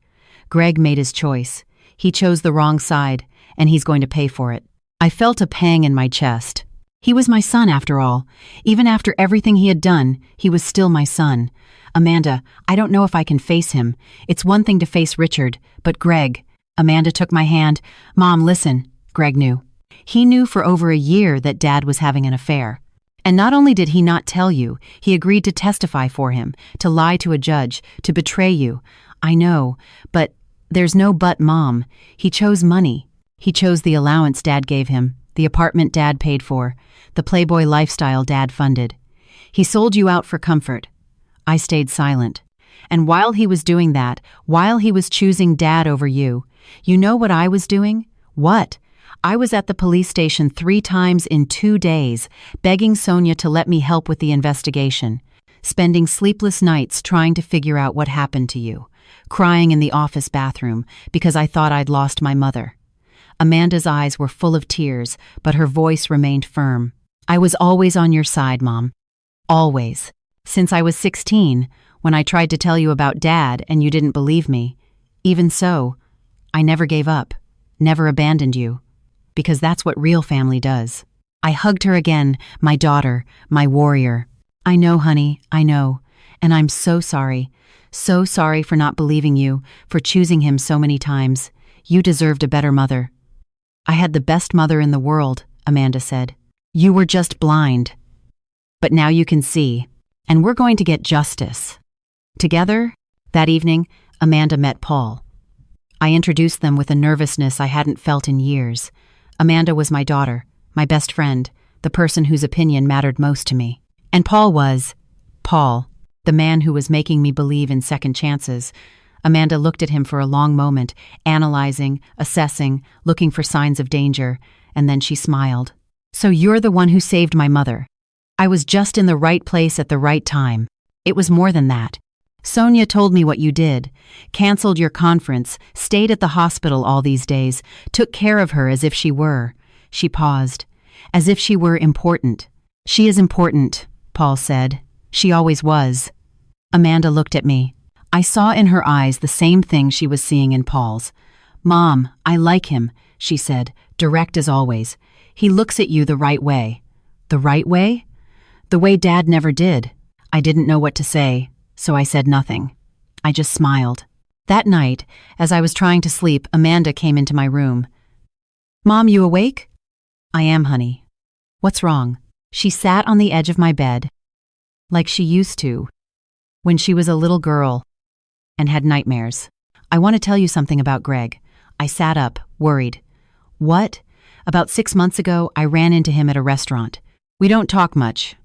S1: Greg made his choice. He chose the wrong side, and he's going to pay for it. I felt a pang in my chest. He was my son, after all. Even after everything he had done, he was still my son. Amanda, I don't know if I can face him. It's one thing to face Richard, but Greg. Amanda took my hand. Mom, listen. Greg knew. He knew for over a year that Dad was having an affair. And not only did he not tell you, he agreed to testify for him, to lie to a judge, to betray you. I know, but there's no but, Mom. He chose money. He chose the allowance Dad gave him, the apartment Dad paid for, the Playboy lifestyle Dad funded. He sold you out for comfort. I stayed silent. And while he was doing that, while he was choosing Dad over you know what I was doing? What? I was at the police station 3 times in 2 days, begging Sonia to let me help with the investigation, spending sleepless nights trying to figure out what happened to you, crying in the office bathroom because I thought I'd lost my mother. Amanda's eyes were full of tears, but her voice remained firm. I was always on your side, Mom. Always. Since I was 16, when I tried to tell you about Dad and you didn't believe me. Even so, I never gave up, never abandoned you. Because that's what real family does. I hugged her again, my daughter, my warrior. I know, honey, I know. And I'm so sorry for not believing you, for choosing him so many times. You deserved a better mother. I had the best mother in the world, Amanda said. You were just blind. But now you can see. And we're going to get justice. Together, that evening, Amanda met Paul. I introduced them with a nervousness I hadn't felt in years. Amanda was my daughter, my best friend, the person whose opinion mattered most to me. And Paul, the man who was making me believe in second chances. Amanda looked at him for a long moment, analyzing, assessing, looking for signs of danger, and then she smiled. So you're the one who saved my mother. I was just in the right place at the right time. It was more than that. Sonia told me what you did, canceled your conference, stayed at the hospital all these days, took care of her as if she were. She paused. As if she were important. She is important, Paul said. She always was. Amanda looked at me. I saw in her eyes the same thing she was seeing in Paul's. Mom, I like him, she said, direct as always. He looks at you the right way. The right way? The way Dad never did. I didn't know what to say, so I said nothing. I just smiled. That night, as I was trying to sleep, Amanda came into my room. Mom, you awake? I am, honey. What's wrong? She sat on the edge of my bed, like she used to, when she was a little girl and had nightmares. I want to tell you something about Greg. I sat up, worried. What? About 6 months ago, I ran into him at a restaurant. We don't talk much,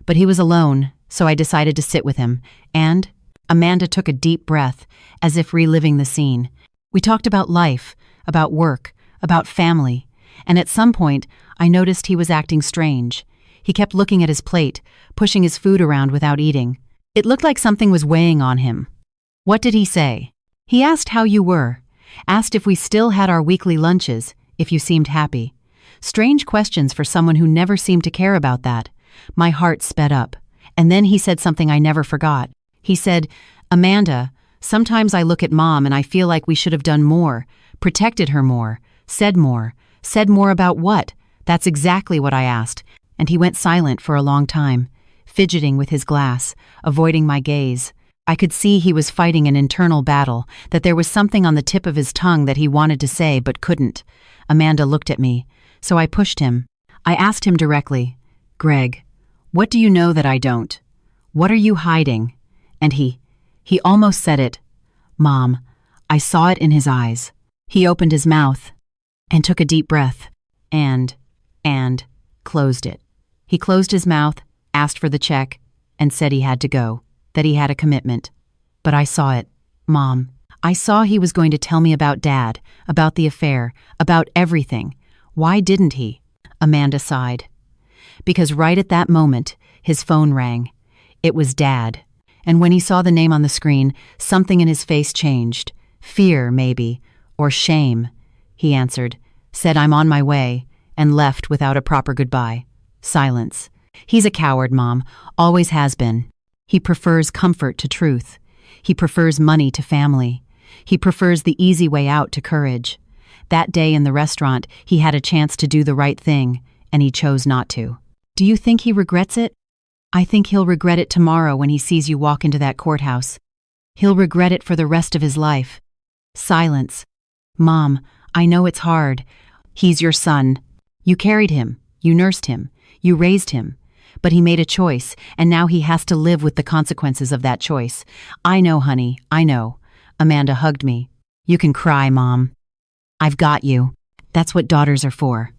S1: but he was alone, so I decided to sit with him, and Amanda took a deep breath, as if reliving the scene. We talked about life, about work, about family, and at some point, I noticed he was acting strange. He kept looking at his plate, pushing his food around without eating. It looked like something was weighing on him. What did he say? He asked how you were, asked if we still had our weekly lunches, if you seemed happy. Strange questions for someone who never seemed to care about that. My heart sped up. And then he said something I never forgot. He said, Amanda, sometimes I look at Mom and I feel like we should have done more, protected her more, said more. Said more about what? That's exactly what I asked. And he went silent for a long time, fidgeting with his glass, avoiding my gaze. I could see he was fighting an internal battle, that there was something on the tip of his tongue that he wanted to say but couldn't. Amanda looked at me, so I pushed him. I asked him directly, Greg, what do you know that I don't? What are you hiding? And he almost said it. Mom, I saw it in his eyes. He opened his mouth and took a deep breath and closed it. He closed his mouth, asked for the check, and said he had to go, that he had a commitment. But I saw it, Mom. I saw he was going to tell me about Dad, about the affair, about everything. Why didn't he? Amanda sighed. Because right at that moment, his phone rang. It was Dad. And when he saw the name on the screen, something in his face changed. Fear, maybe, or shame. He answered, said I'm on my way, and left without a proper goodbye. Silence. He's a coward, Mom. Always has been. He prefers comfort to truth. He prefers money to family. He prefers the easy way out to courage. That day in the restaurant, he had a chance to do the right thing, and he chose not to. Do you think he regrets it? I think he'll regret it tomorrow when he sees you walk into that courthouse. He'll regret it for the rest of his life. Silence. Mom, I know it's hard. He's your son. You carried him. You nursed him. You raised him. But he made a choice, and now he has to live with the consequences of that choice. I know, honey, I know. Amanda hugged me. You can cry, Mom. I've got you. That's what daughters are for.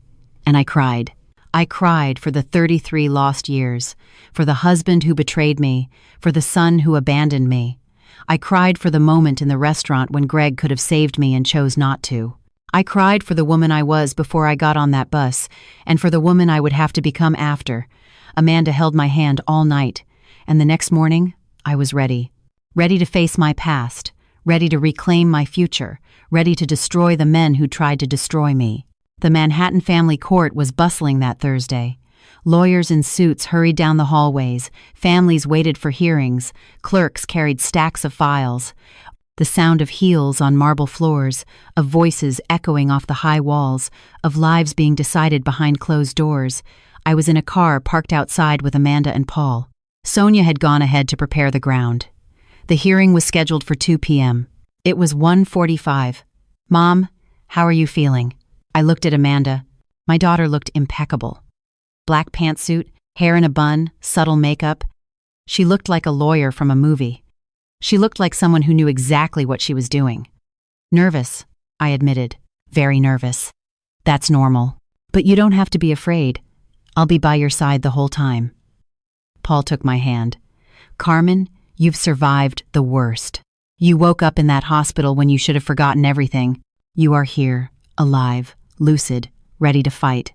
S1: And I cried. I cried for the 33 lost years, for the husband who betrayed me, for the son who abandoned me. I cried for the moment in the restaurant when Greg could have saved me and chose not to. I cried for the woman I was before I got on that bus, and for the woman I would have to become after. Amanda held my hand all night, and the next morning, I was ready. Ready to face my past, ready to reclaim my future, ready to destroy the men who tried to destroy me. The Manhattan family court was bustling that Thursday. Lawyers in suits hurried down the hallways, families waited for hearings, clerks carried stacks of files. The sound of heels on marble floors, of voices echoing off the high walls, of lives being decided behind closed doors. I was in a car parked outside with Amanda and Paul. Sonia had gone ahead to prepare the ground. The hearing was scheduled for 2 p.m. It was 1:45. Mom, how are you feeling? I looked at Amanda. My daughter looked impeccable. Black pantsuit, hair in a bun, subtle makeup. She looked like a lawyer from a movie. She looked like someone who knew exactly what she was doing. Nervous, I admitted. Very nervous. That's normal. But you don't have to be afraid. I'll be by your side the whole time. Paul took my hand. Carmen, you've survived the worst. You woke up in that hospital when you should have forgotten everything. You are here, alive, lucid, ready to fight.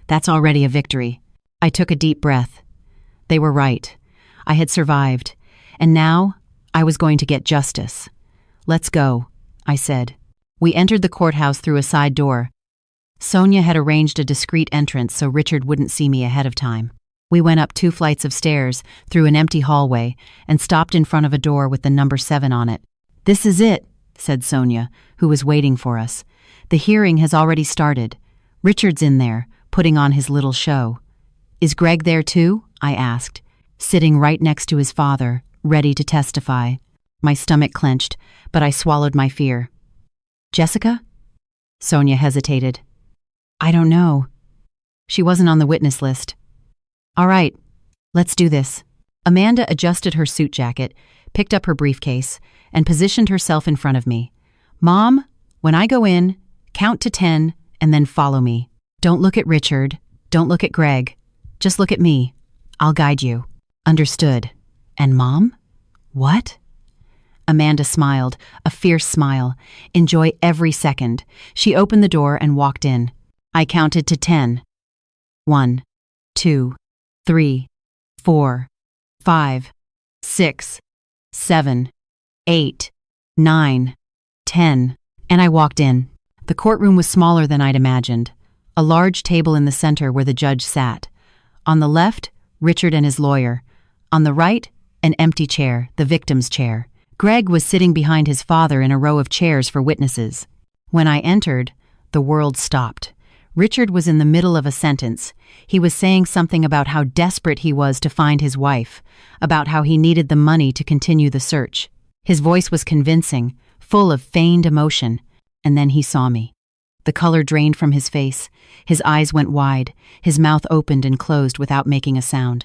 S1: That's already a victory. I took a deep breath. They were right. I had survived. And now, I was going to get justice. Let's go, I said. We entered the courthouse through a side door. Sonia had arranged a discreet entrance so Richard wouldn't see me ahead of time. We went up 2 flights of stairs, through an empty hallway, and stopped in front of a door with the number 7 on it. This is it, said Sonia, who was waiting for us. The hearing has already started. Richard's in there, putting on his little show. Is Greg there too? I asked, sitting right next to his father, ready to testify. My stomach clenched, but I swallowed my fear. Jessica? Sonia hesitated. I don't know. She wasn't on the witness list. All right, let's do this. Amanda adjusted her suit jacket, picked up her briefcase, and positioned herself in front of me. Mom, when I go in, count to 10 and then follow me. Don't look at Richard. Don't look at Greg. Just look at me. I'll guide you. Understood. And Mom? What? Amanda smiled, a fierce smile. Enjoy every second. She opened the door and walked in. I counted to 10. 1, 2, 3, 4, 5, 6, 7, 8, 9, 10, and I walked in. The courtroom was smaller than I'd imagined. A large table in the center where the judge sat. On the left, Richard and his lawyer. On the right, an empty chair, the victim's chair. Greg was sitting behind his father in a row of chairs for witnesses. When I entered, the world stopped. Richard was in the middle of a sentence. He was saying something about how desperate he was to find his wife, about how he needed the money to continue the search. His voice was convincing, full of feigned emotion, and then he saw me. The color drained from his face, his eyes went wide, his mouth opened and closed without making a sound.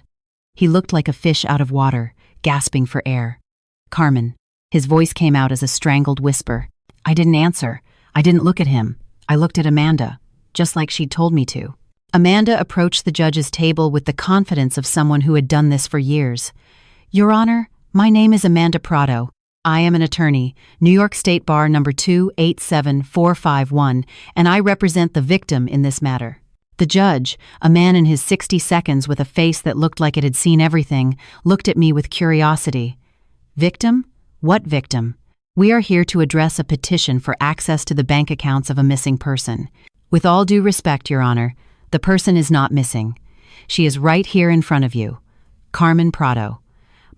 S1: He looked like a fish out of water, gasping for air. Carmen. His voice came out as a strangled whisper. I didn't answer. I didn't look at him. I looked at Amanda, just like she'd told me to. Amanda approached the judge's table with the confidence of someone who had done this for years. Your Honor, my name is Amanda Prado. I am an attorney, New York State Bar number 287451, and I represent the victim in this matter. The judge, a man in his 60 seconds with a face that looked like it had seen everything, looked at me with curiosity. Victim? What victim? We are here to address a petition for access to the bank accounts of a missing person. With all due respect, Your Honor, the person is not missing. She is right here in front of you. Carmen Prado,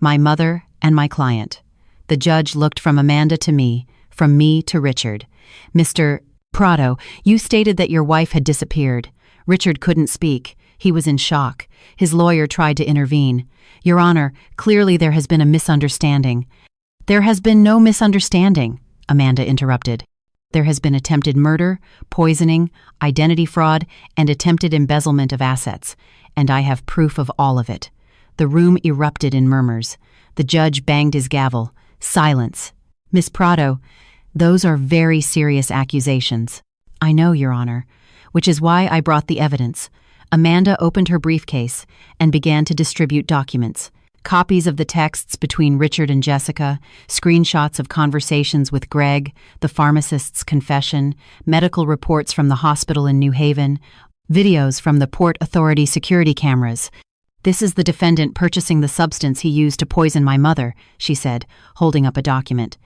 S1: my mother and my client. The judge looked from Amanda to me, from me to Richard. Mr. Prado, you stated that your wife had disappeared. Richard couldn't speak. He was in shock. His lawyer tried to intervene. Your Honor, clearly there has been a misunderstanding. There has been no misunderstanding, Amanda interrupted. There has been attempted murder, poisoning, identity fraud, and attempted embezzlement of assets, and I have proof of all of it. The room erupted in murmurs. The judge banged his gavel. Silence. Miss Prado, those are very serious accusations. I know, Your Honor, which is why I brought the evidence. Amanda opened her briefcase and began to distribute documents. Copies of the texts between Richard and Jessica, screenshots of conversations with Greg, the pharmacist's confession, medical reports from the hospital in New Haven, videos from the Port Authority security cameras. This is the defendant purchasing the substance he used to poison my mother, she said, holding up a document.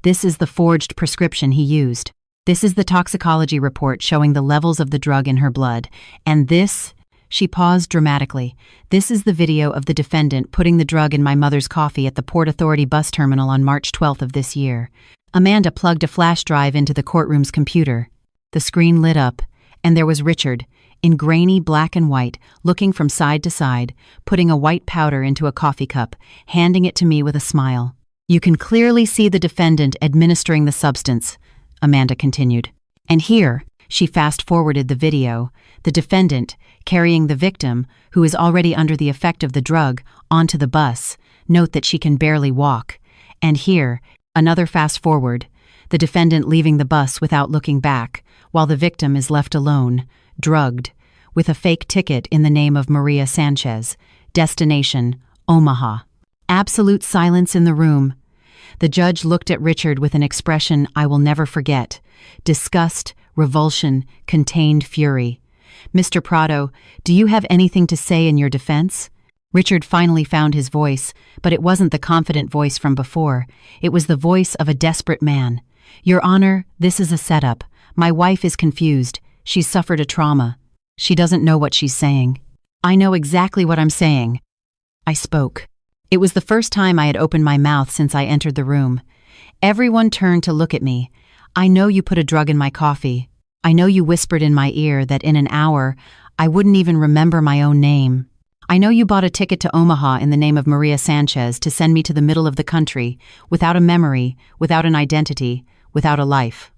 S1: This is the forged prescription he used. This is the toxicology report showing the levels of the drug in her blood. And this, she paused dramatically, this is the video of the defendant putting the drug in my mother's coffee at the Port Authority bus terminal on March 12th of this year. Amanda plugged a flash drive into the courtroom's computer. The screen lit up, and there was Richard, in grainy black and white, looking from side to side, putting a white powder into a coffee cup, handing it to me with a smile. You can clearly see the defendant administering the substance, Amanda continued. And here, she fast-forwarded the video, the defendant, carrying the victim, who is already under the effect of the drug, onto the bus. Note that she can barely walk. And here, another fast-forward, the defendant leaving the bus without looking back, while the victim is left alone, drugged, with a fake ticket in the name of Maria Sanchez. Destination, Omaha. Absolute silence in the room. The judge looked at Richard with an expression I will never forget. Disgust, revulsion, contained fury. "Mr. Prado, do you have anything to say in your defense?" Richard finally found his voice, but it wasn't the confident voice from before. It was the voice of a desperate man. "Your Honor, this is a setup. My wife is confused. She's suffered a trauma. She doesn't know what she's saying." "I know exactly what I'm saying." I spoke. It was the first time I had opened my mouth since I entered the room. Everyone turned to look at me. "I know you put a drug in my coffee. I know you whispered in my ear that in an hour I wouldn't even remember my own name. I know you bought a ticket to Omaha in the name of Maria Sanchez to send me to the middle of the country, without a memory, without an identity, without a life."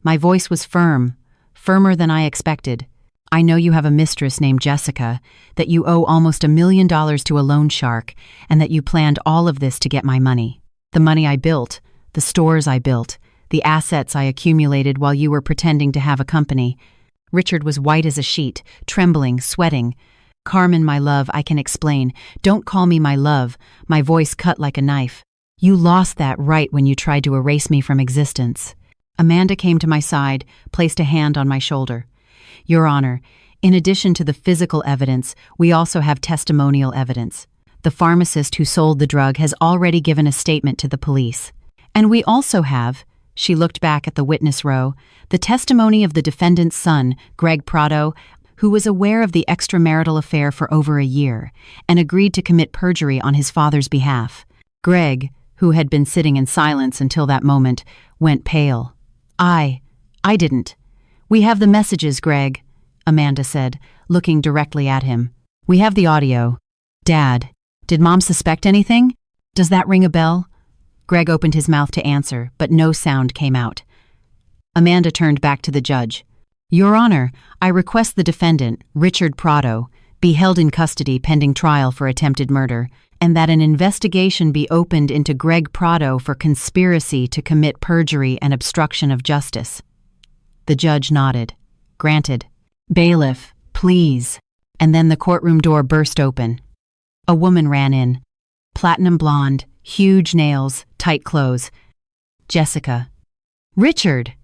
S1: My voice was firm, firmer than I expected. "I know you have a mistress named Jessica, that you owe almost $1 million to a loan shark, and that you planned all of this to get my money. The money I built, the stores I built, the assets I accumulated while you were pretending to have a company." Richard was white as a sheet, trembling, sweating. "Carmen, my love, I can explain. Don't call me my love." My voice cut like a knife. "You lost that right when you tried to erase me from existence." Amanda came to my side, placed a hand on my shoulder. "Your Honor, in addition to the physical evidence, we also have testimonial evidence. The pharmacist who sold the drug has already given a statement to the police. And we also have," she looked back at the witness row, "the testimony of the defendant's son, Greg Prado, who was aware of the extramarital affair for over a year and agreed to commit perjury on his father's behalf." Greg, who had been sitting in silence until that moment, went pale. I didn't." "We have the messages, Greg," Amanda said, looking directly at him. "We have the audio." "Dad, did Mom suspect anything? Does that ring a bell?" Greg opened his mouth to answer, but no sound came out. Amanda turned back to the judge. "Your Honor, I request the defendant, Richard Prado, be held in custody pending trial for attempted murder, and that an investigation be opened into Greg Prado for conspiracy to commit perjury and obstruction of justice." The judge nodded. "Granted." "Bailiff, please." And then the courtroom door burst open. A woman ran in. Platinum blonde, huge nails, tight clothes. "Jessica." "Richard!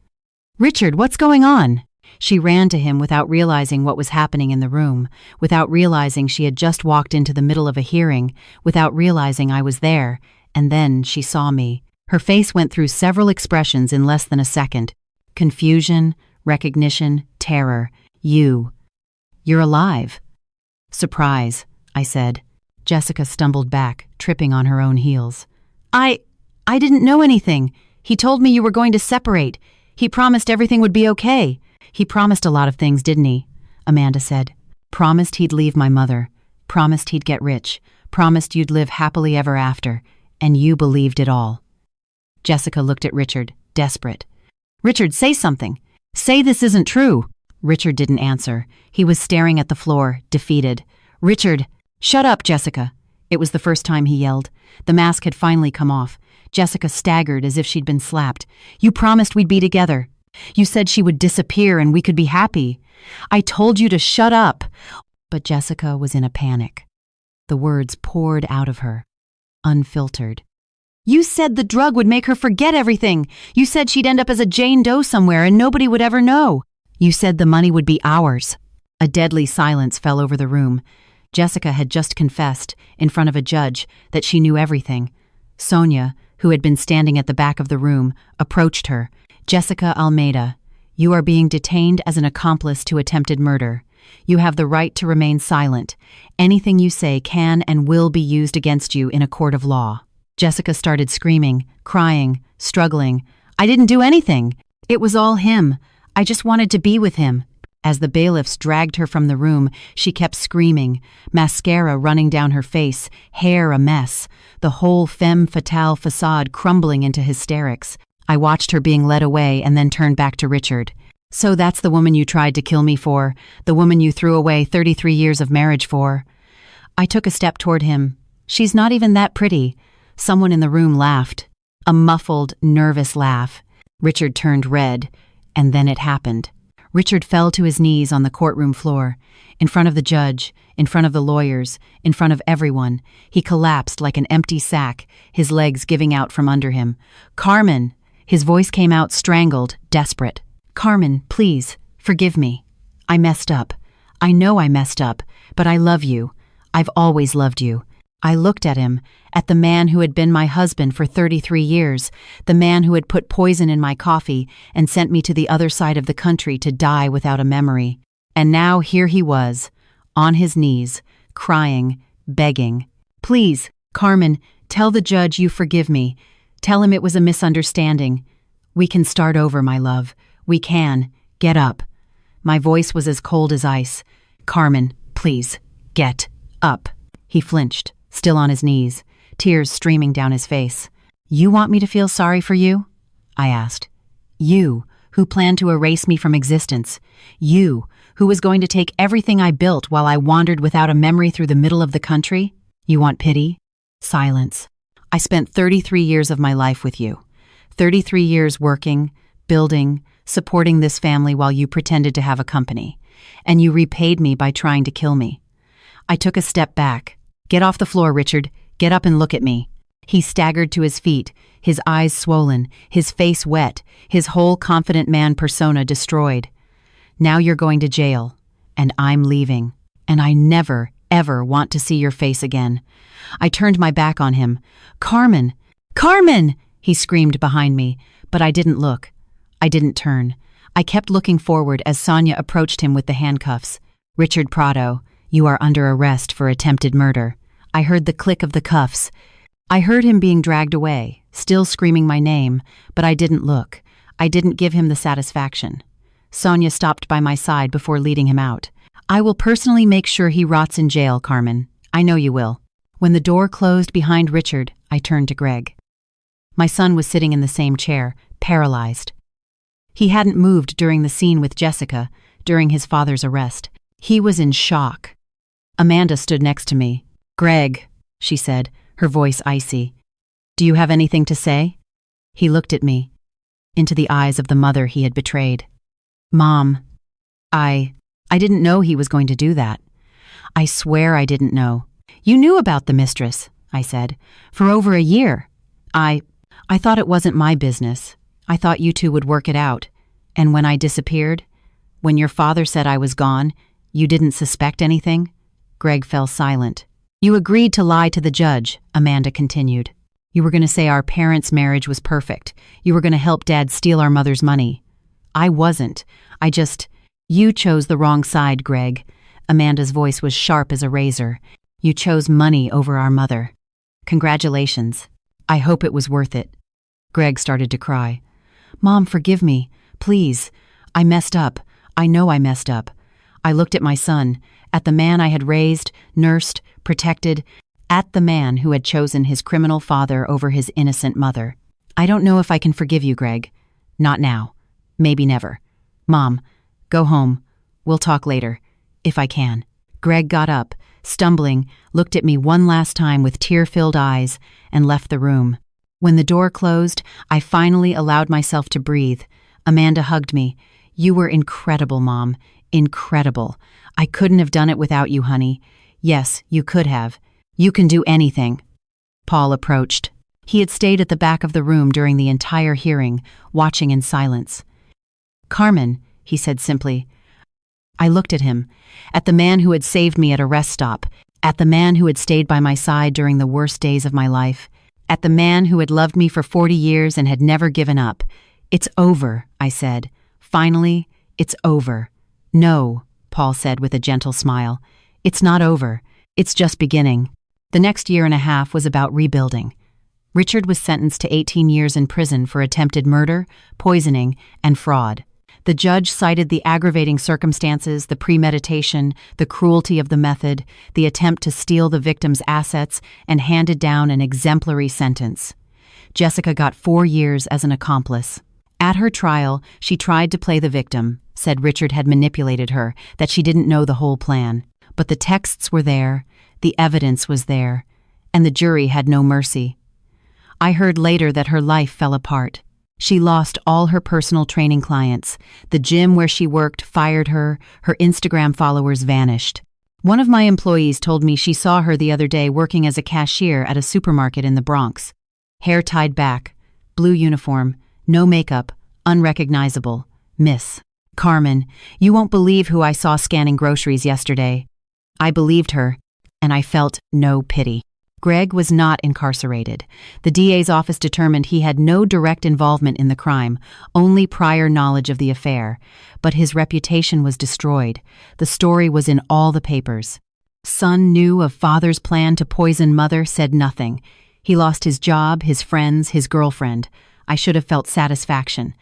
S1: Richard, what's going on?" She ran to him without realizing what was happening in the room, without realizing she had just walked into the middle of a hearing, without realizing I was there, and then she saw me. Her face went through several expressions in less than a second. Confusion, recognition, terror. You're alive." "Surprise," I said. Jessica stumbled back, tripping on her own heels. I didn't know anything. He told me you were going to separate. He promised everything would be okay." "He promised a lot of things, didn't he?" Amanda said. "Promised he'd leave my mother. Promised he'd get rich. Promised you'd live happily ever after. And you believed it all." Jessica looked at Richard, desperate. "Richard, say something. Say this isn't true." Richard didn't answer. He was staring at the floor, defeated. "Richard, shut up, Jessica." It was the first time he yelled. The mask had finally come off. Jessica staggered as if she'd been slapped. "You promised we'd be together. You said she would disappear and we could be happy. I told you to shut up." But Jessica was in a panic. The words poured out of her, unfiltered. "You said the drug would make her forget everything. You said she'd end up as a Jane Doe somewhere and nobody would ever know. You said the money would be ours." A deadly silence fell over the room. Jessica had just confessed, in front of a judge, that she knew everything. Sonia, who had been standing at the back of the room, approached her. "Jessica Almeida, you are being detained as an accomplice to attempted murder. You have the right to remain silent. Anything you say can and will be used against you in a court of law." Jessica started screaming, crying, struggling. "I didn't do anything. It was all him. I just wanted to be with him." As the bailiffs dragged her from the room, she kept screaming, mascara running down her face, hair a mess, the whole femme fatale facade crumbling into hysterics. I watched her being led away and then turned back to Richard. "So that's the woman you tried to kill me for, the woman you threw away 33 years of marriage for." I took a step toward him. "She's not even that pretty." Someone in the room laughed. A muffled, nervous laugh. Richard turned red, and then it happened. Richard fell to his knees on the courtroom floor. In front of the judge, in front of the lawyers, in front of everyone, he collapsed like an empty sack, his legs giving out from under him. "Carmen!" His voice came out strangled, desperate. "Carmen, please, forgive me. I messed up. I know I messed up, but I love you. I've always loved you." I looked at him, at the man who had been my husband for 33 years, the man who had put poison in my coffee and sent me to the other side of the country to die without a memory. And now here he was, on his knees, crying, begging. "Please, Carmen, tell the judge you forgive me. Tell him it was a misunderstanding. We can start over, my love. We can. Get up." My voice was as cold as ice. "Carmen, please, get up." He flinched, still on his knees, tears streaming down his face. "You want me to feel sorry for you?" I asked. "You, who planned to erase me from existence. You, who was going to take everything I built while I wandered without a memory through the middle of the country? You want pity?" Silence. "I spent 33 years of my life with you. 33 years working, building, supporting this family while you pretended to have a company. And you repaid me by trying to kill me." I took a step back. "Get off the floor, Richard. Get up and look at me." He staggered to his feet, his eyes swollen, his face wet, his whole confident man persona destroyed. "Now you're going to jail, and I'm leaving, and I never, ever want to see your face again." I turned my back on him. "Carmen! Carmen!" he screamed behind me, but I didn't look. I didn't turn. I kept looking forward as Sonia approached him with the handcuffs. "Richard Prado, you are under arrest for attempted murder." I heard the click of the cuffs. I heard him being dragged away, still screaming my name, but I didn't look. I didn't give him the satisfaction. Sonia stopped by my side before leading him out. "I will personally make sure he rots in jail, Carmen. I know you will." When the door closed behind Richard, I turned to Greg. My son was sitting in the same chair, paralyzed. He hadn't moved during the scene with Jessica, during his father's arrest. He was in shock. Amanda stood next to me. "Greg," she said, her voice icy. "Do you have anything to say?" He looked at me, into the eyes of the mother he had betrayed. "Mom, I didn't know he was going to do that. I swear I didn't know." "You knew about the mistress," I said, "for over a year. I thought it wasn't my business. I thought you two would work it out. And when I disappeared, when your father said I was gone, you didn't suspect anything?" Greg fell silent. "You agreed to lie to the judge," Amanda continued. "You were going to say our parents' marriage was perfect. You were going to help Dad steal our mother's money. I wasn't. You chose the wrong side, Greg." Amanda's voice was sharp as a razor. "You chose money over our mother. Congratulations. I hope it was worth it." Greg started to cry. "Mom, forgive me. Please. I messed up. I know I messed up." I looked at my son, at the man I had raised, nursed, protected, at the man who had chosen his criminal father over his innocent mother. "I don't know if I can forgive you, Greg. Not now. Maybe never. Mom, go home. We'll talk later, if I can." Greg got up, stumbling, looked at me one last time with tear-filled eyes, and left the room. When the door closed, I finally allowed myself to breathe. Amanda hugged me. "You were incredible, Mom. Incredible. I couldn't have done it without you, honey. Yes, you could have. You can do anything." Paul approached. He had stayed at the back of the room during the entire hearing, watching in silence. "Carmen," he said simply. I looked at him, at the man who had saved me at a rest stop, at the man who had stayed by my side during the worst days of my life, at the man who had loved me for 40 years and had never given up. "It's over," I said. "Finally, it's over." "No," Paul said with a gentle smile. "It's not over. It's just beginning." The next year and a half was about rebuilding. Richard was sentenced to 18 years in prison for attempted murder, poisoning, and fraud. The judge cited the aggravating circumstances, the premeditation, the cruelty of the method, the attempt to steal the victim's assets, and handed down an exemplary sentence. Jessica got 4 years as an accomplice. At her trial, she tried to play the victim, said Richard had manipulated her, that she didn't know the whole plan. But the texts were there, the evidence was there, and the jury had no mercy. I heard later that her life fell apart. She lost all her personal training clients. The gym where she worked fired her. Her Instagram followers vanished. One of my employees told me she saw her the other day working as a cashier at a supermarket in the Bronx. Hair tied back, blue uniform, no makeup, unrecognizable. Miss Carmen, you won't believe who I saw scanning groceries yesterday. I believed her, and I felt no pity. Greg was not incarcerated. The DA's office determined he had no direct involvement in the crime, only prior knowledge of the affair. But his reputation was destroyed. The story was in all the papers. Son knew of father's plan to poison mother, said nothing. He lost his job, his friends, his girlfriend. I should have felt satisfaction.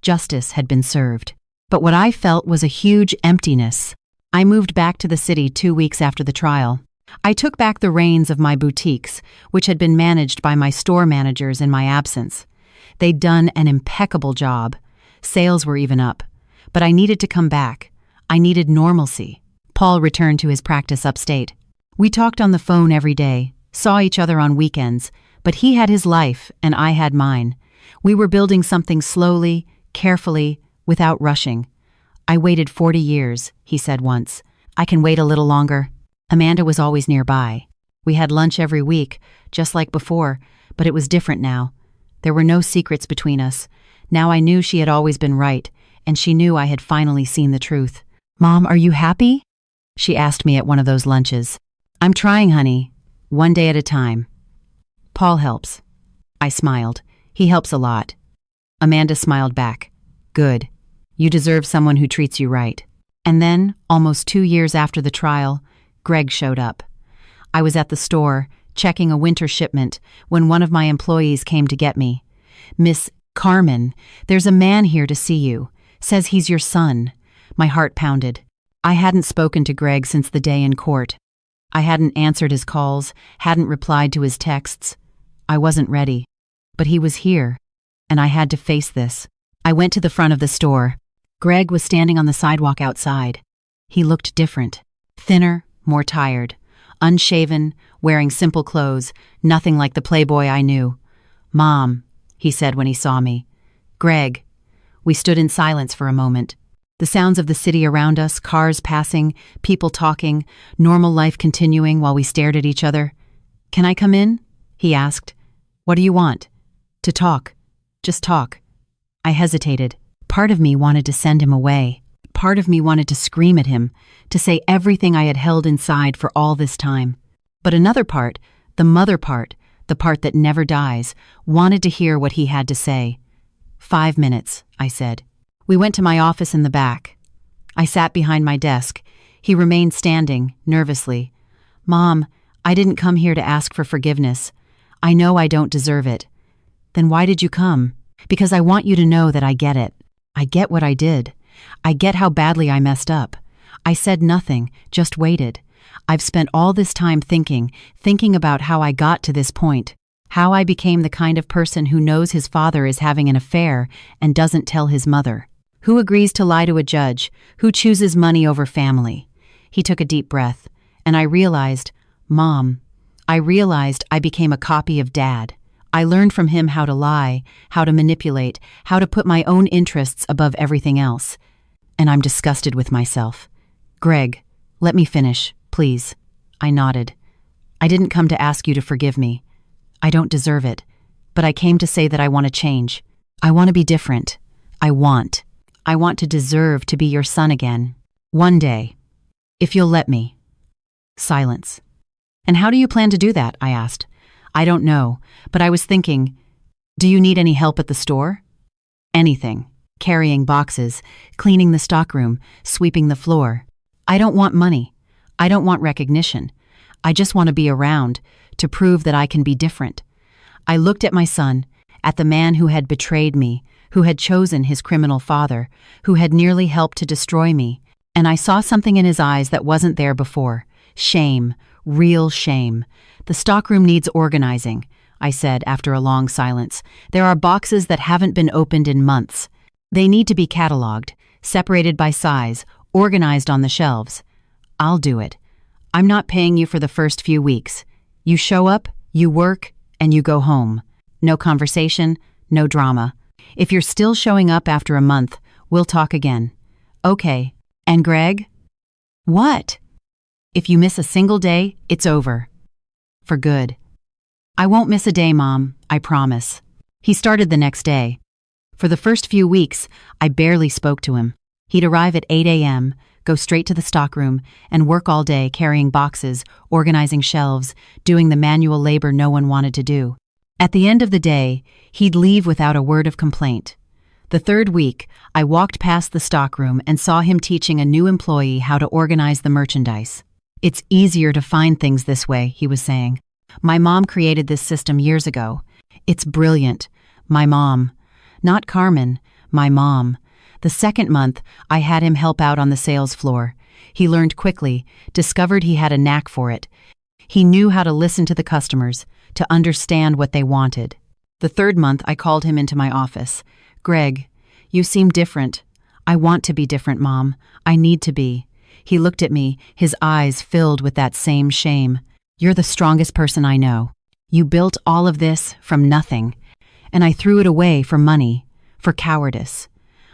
S1: Justice had been served. But what I felt was a huge emptiness. I moved back to the city 2 weeks after the trial. I took back the reins of my boutiques, which had been managed by my store managers in my absence. They'd done an impeccable job. Sales were even up. But I needed to come back. I needed normalcy. Paul returned to his practice upstate. We talked on the phone every day, saw each other on weekends, but he had his life and I had mine. We were building something slowly, carefully, without rushing. I waited 40 years, he said once. I can wait a little longer. Amanda was always nearby. We had lunch every week, just like before, but it was different now. There were no secrets between us. Now I knew she had always been right, and she knew I had finally seen the truth. Mom, are you happy? She asked me at one of those lunches. I'm trying, honey. One day at a time. Paul helps. I smiled. He helps a lot. Amanda smiled back. Good. You deserve someone who treats you right. And then, almost 2 years after the trial, Greg showed up. I was at the store, checking a winter shipment, when one of my employees came to get me. Miss Carmen, there's a man here to see you. Says he's your son. My heart pounded. I hadn't spoken to Greg since the day in court. I hadn't answered his calls, hadn't replied to his texts. I wasn't ready. But he was here, and I had to face this. I went to the front of the store. Greg was standing on the sidewalk outside. He looked different. Thinner, more tired. Unshaven, wearing simple clothes, nothing like the playboy I knew. Mom, he said when he saw me. Greg. We stood in silence for a moment. The sounds of the city around us, cars passing, people talking, normal life continuing while we stared at each other. Can I come in? He asked. What do you want? To talk. Just talk. I hesitated. Part of me wanted to send him away. Part of me wanted to scream at him, to say everything I had held inside for all this time. But another part, the mother part, the part that never dies, wanted to hear what he had to say. 5 minutes, I said. We went to my office in the back. I sat behind my desk. He remained standing, nervously. Mom, I didn't come here to ask for forgiveness. I know I don't deserve it. Then why did you come? Because I want you to know that I get it. I get what I did. I get how badly I messed up. I said nothing, just waited. I've spent all this time thinking about how I got to this point, how I became the kind of person who knows his father is having an affair and doesn't tell his mother, who agrees to lie to a judge, who chooses money over family. He took a deep breath, and I realized, Mom, I became a copy of Dad. I learned from him how to lie, how to manipulate, how to put my own interests above everything else. And I'm disgusted with myself. Greg, let me finish, please. I nodded. I didn't come to ask you to forgive me. I don't deserve it. But I came to say that I want to change. I want to be different. I want to deserve to be your son again. One day. If you'll let me. Silence. And how do you plan to do that? I asked. I don't know, but I was thinking, do you need any help at the store? Anything. Carrying boxes, cleaning the stockroom, sweeping the floor. I don't want money. I don't want recognition. I just want to be around, to prove that I can be different. I looked at my son, at the man who had betrayed me, who had chosen his criminal father, who had nearly helped to destroy me, and I saw something in his eyes that wasn't there before. Shame, real shame. The stockroom needs organizing, I said after a long silence. There are boxes that haven't been opened in months. They need to be cataloged, separated by size, organized on the shelves. I'll do it. I'm not paying you for the first few weeks. You show up, you work, and you go home. No conversation, no drama. If you're still showing up after a month, we'll talk again. Okay. And Greg? What? If you miss a single day, it's over. For good. I won't miss a day, Mom, I promise. He started the next day. For the first few weeks, I barely spoke to him. He'd arrive at 8 a.m., go straight to the stockroom, and work all day carrying boxes, organizing shelves, doing the manual labor no one wanted to do. At the end of the day, he'd leave without a word of complaint. The third week, I walked past the stockroom and saw him teaching a new employee how to organize the merchandise. It's easier to find things this way, he was saying. My mom created this system years ago. It's brilliant. My mom. Not Carmen, my mom. The second month, I had him help out on the sales floor. He learned quickly, discovered he had a knack for it. He knew how to listen to the customers, to understand what they wanted. The third month, I called him into my office. Greg, you seem different. I want to be different, Mom. I need to be. He looked at me, his eyes filled with that same shame. You're the strongest person I know. You built all of this from nothing, and I threw it away for money, for cowardice.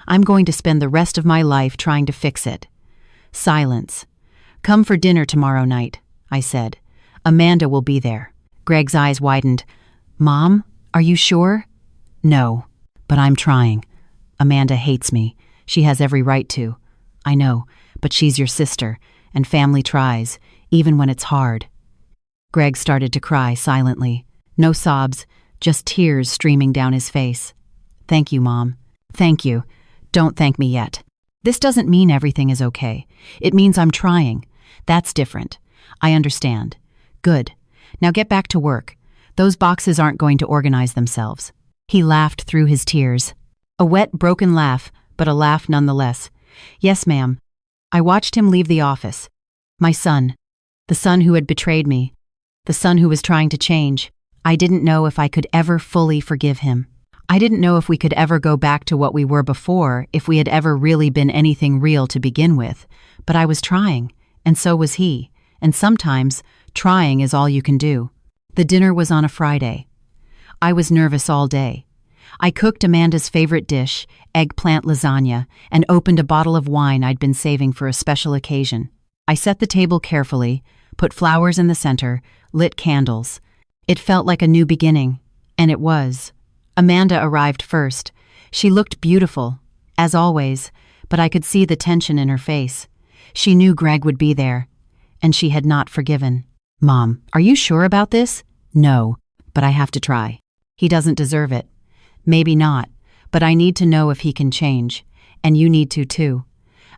S1: I'm going to spend the rest of my life trying to fix it. Silence. Come for dinner tomorrow night, I said. Amanda will be there. Greg's eyes widened. Mom, are you sure? No, but I'm trying. Amanda hates me. She has every right to. I know, but she's your sister, and family tries, even when it's hard. Greg started to cry silently. No sobs, just tears streaming down his face. Thank you, Mom. Thank you. Don't thank me yet. This doesn't mean everything is okay. It means I'm trying. That's different. I understand. Good. Now get back to work. Those boxes aren't going to organize themselves. He laughed through his tears. A wet, broken laugh, but a laugh nonetheless. Yes, ma'am. I watched him leave the office. My son. The son who had betrayed me. The son who was trying to change. I didn't know if I could ever fully forgive him. I didn't know if we could ever go back to what we were before, if we had ever really been anything real to begin with. But I was trying, and so was he. And sometimes, trying is all you can do. The dinner was on a Friday. I was nervous all day. I cooked Amanda's favorite dish, eggplant lasagna, and opened a bottle of wine I'd been saving for a special occasion. I set the table carefully, put flowers in the center, lit candles. It felt like a new beginning, and it was. Amanda arrived first. She looked beautiful, as always, but I could see the tension in her face. She knew Greg would be there, and she had not forgiven. Mom, are you sure about this? No, but I have to try. He doesn't deserve it. Maybe not, but I need to know if he can change, and you need to too.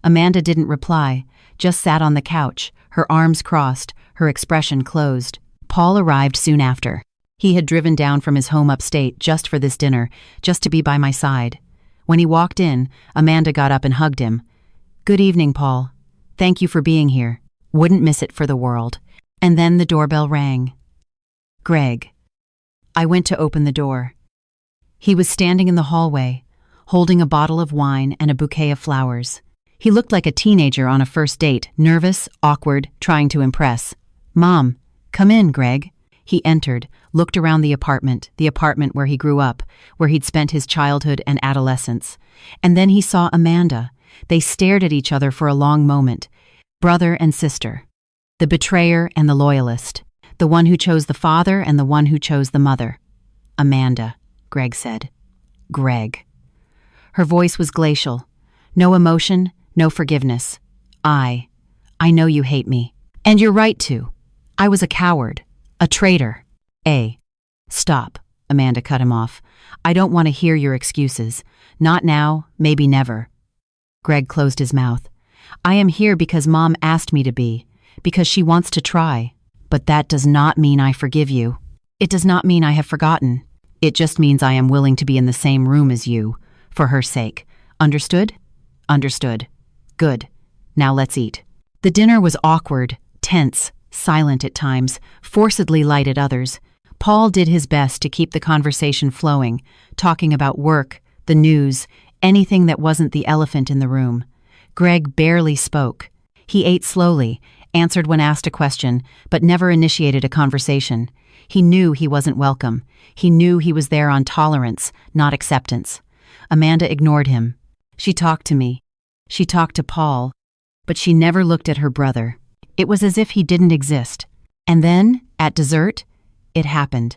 S1: Amanda didn't reply, just sat on the couch, her arms crossed, her expression closed. Paul arrived soon after. He had driven down from his home upstate just for this dinner, just to be by my side. When he walked in, Amanda got up and hugged him. Good evening, Paul. Thank you for being here. Wouldn't miss it for the world. And then the doorbell rang. Greg. I went to open the door. He was standing in the hallway, holding a bottle of wine and a bouquet of flowers. He looked like a teenager on a first date, nervous, awkward, trying to impress. Mom, come in, Greg. He entered, looked around the apartment where he grew up, where he'd spent his childhood and adolescence. And then he saw Amanda. They stared at each other for a long moment. Brother and sister. The betrayer and the loyalist. The one who chose the father and the one who chose the mother. Amanda, Greg said. Greg. Her voice was glacial. No emotion, no forgiveness. I know you hate me. And you're right to. I was a coward. A traitor. Stop, Amanda cut him off. I don't want to hear your excuses. Not now, maybe never. Greg closed his mouth. I am here because Mom asked me to be, because she wants to try. But that does not mean I forgive you. It does not mean I have forgotten. It just means I am willing to be in the same room as you, for her sake. Understood? Understood. Good. Now let's eat. The dinner was awkward, tense, silent at times, forcedly light at others. Paul did his best to keep the conversation flowing, talking about work, the news, anything that wasn't the elephant in the room. Greg barely spoke. He ate slowly, answered when asked a question, but never initiated a conversation. He knew he wasn't welcome. He knew he was there on tolerance, not acceptance. Amanda ignored him. She talked to me. She talked to Paul. But she never looked at her brother. It was as if he didn't exist. And then, at dessert, it happened.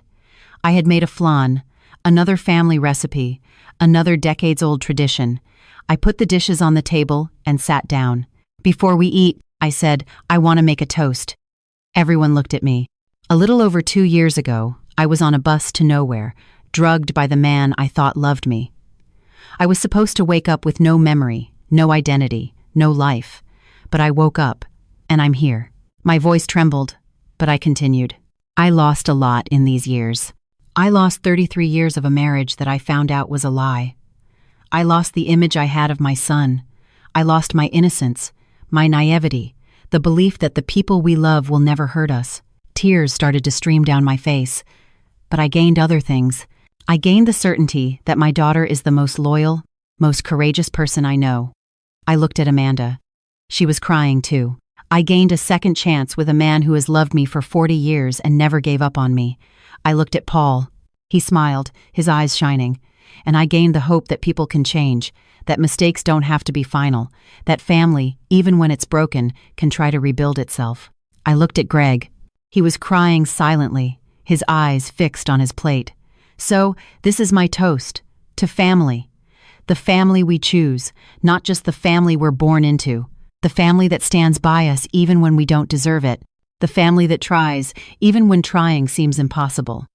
S1: I had made a flan, another family recipe, another decades-old tradition. I put the dishes on the table and sat down. Before we eat, I said, I want to make a toast. Everyone looked at me. A little over 2 years ago, I was on a bus to nowhere, drugged by the man I thought loved me. I was supposed to wake up with no memory, no identity, no life. But I woke up, and I'm here. My voice trembled, but I continued. I lost a lot in these years. I lost 33 years of a marriage that I found out was a lie. I lost the image I had of my son. I lost my innocence, my naivety, the belief that the people we love will never hurt us. Tears started to stream down my face. But I gained other things. I gained the certainty that my daughter is the most loyal, most courageous person I know. I looked at Amanda. She was crying too. I gained a second chance with a man who has loved me for 40 years and never gave up on me. I looked at Paul. He smiled, his eyes shining. And I gained the hope that people can change, that mistakes don't have to be final, that family, even when it's broken, can try to rebuild itself. I looked at Greg. He was crying silently, his eyes fixed on his plate. So, this is my toast. To family. The family we choose, not just the family we're born into. The family that stands by us even when we don't deserve it. The family that tries, even when trying seems impossible.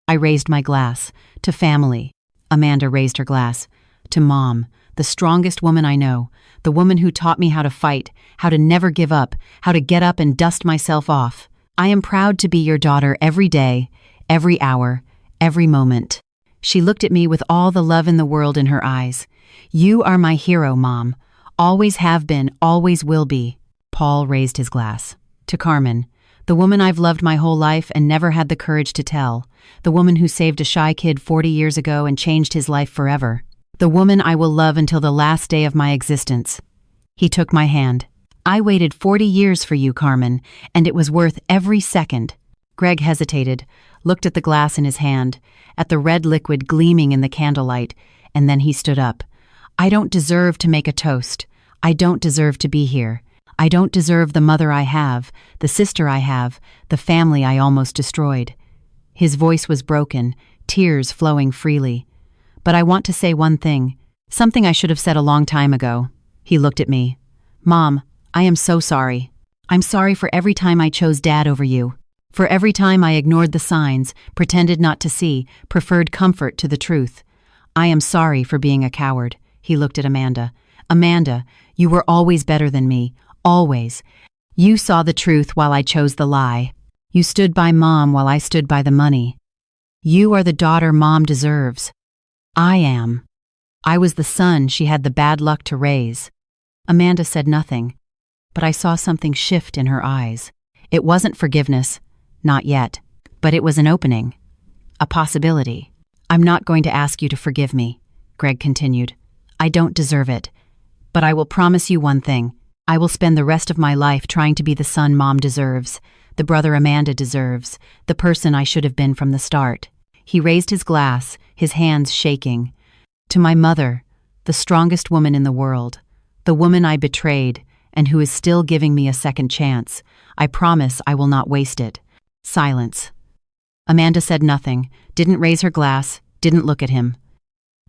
S1: I raised my glass. To family. Amanda raised her glass. To Mom, the strongest woman I know. The woman who taught me how to fight, how to never give up, how to get up and dust myself off. I am proud to be your daughter every day, every hour, every moment. She looked at me with all the love in the world in her eyes. You are my hero, Mom. Always have been, always will be. Paul raised his glass. To Carmen, the woman I've loved my whole life and never had the courage to tell. The woman who saved a shy kid 40 years ago and changed his life forever. The woman I will love until the last day of my existence. He took my hand. I waited 40 years for you, Carmen, and it was worth every second. Greg hesitated, looked at the glass in his hand, at the red liquid gleaming in the candlelight, and then he stood up. I don't deserve to make a toast. I don't deserve to be here. I don't deserve the mother I have, the sister I have, the family I almost destroyed. His voice was broken, tears flowing freely. But I want to say one thing, something I should have said a long time ago. He looked at me. Mom, I am so sorry. I'm sorry for every time I chose Dad over you. For every time I ignored the signs, pretended not to see, preferred comfort to the truth. I am sorry for being a coward. He looked at Amanda. Amanda, you were always better than me. Always. You saw the truth while I chose the lie. You stood by Mom while I stood by the money. You are the daughter Mom deserves. I am. I was the son she had the bad luck to raise. Amanda said nothing, but I saw something shift in her eyes. It wasn't forgiveness, not yet, but it was an opening, a possibility. I'm not going to ask you to forgive me, Greg continued. I don't deserve it, but I will promise you one thing. I will spend the rest of my life trying to be the son Mom deserves, the brother Amanda deserves, the person I should have been from the start. He raised his glass, his hands shaking. To my mother, the strongest woman in the world, the woman I betrayed and who is still giving me a second chance, I promise I will not waste it. Silence. Amanda said nothing, didn't raise her glass, didn't look at him.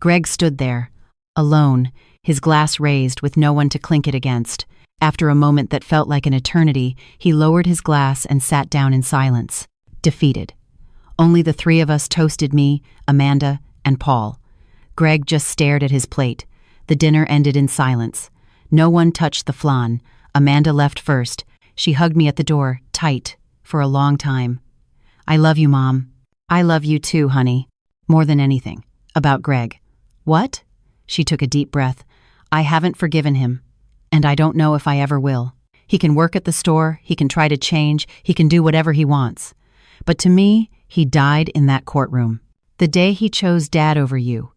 S1: Greg stood there, alone, his glass raised with no one to clink it against. After a moment that felt like an eternity, he lowered his glass and sat down in silence, defeated. Only the three of us toasted, me, Amanda, and Paul. Greg just stared at his plate. The dinner ended in silence. No one touched the flan. Amanda left first. She hugged me at the door, tight, for a long time. I love you, Mom. I love you too, honey. More than anything. About Greg. What? She took a deep breath. I haven't forgiven him. And I don't know if I ever will. He can work at the store, he can try to change, he can do whatever he wants. But to me, he died in that courtroom. The day he chose Dad over you.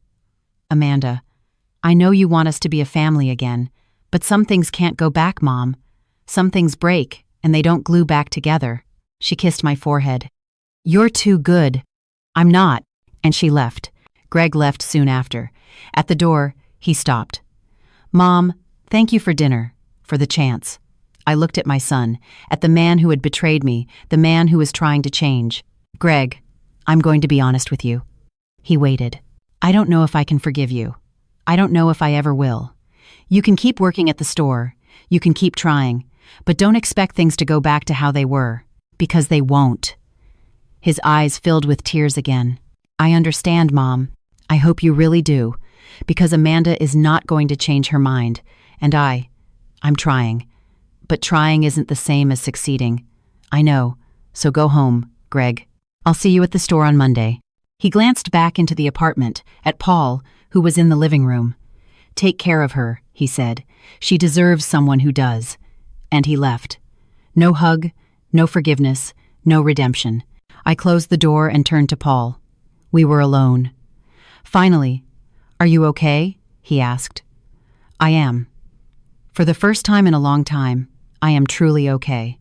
S1: Amanda, I know you want us to be a family again, but some things can't go back, Mom. Some things break, and they don't glue back together. She kissed my forehead. You're too good. I'm not. And she left. Greg left soon after. At the door, he stopped. "Mom, thank you for dinner, for the chance." I looked at my son, at the man who had betrayed me, the man who was trying to change. "Greg, I'm going to be honest with you." He waited. "I don't know if I can forgive you. I don't know if I ever will. You can keep working at the store. You can keep trying. But don't expect things to go back to how they were, because they won't." His eyes filled with tears again. "I understand, Mom. I hope you really do, because Amanda is not going to change her mind, and I'm trying. But trying isn't the same as succeeding. I know, so go home, Greg. I'll see you at the store on Monday." He glanced back into the apartment, at Paul, who was in the living room. "Take care of her," he said. "She deserves someone who does." And he left. No hug, no forgiveness, no redemption. I closed the door and turned to Paul. We were alone. Finally, "Are you okay?" he asked. "I am. For the first time in a long time, I am truly okay."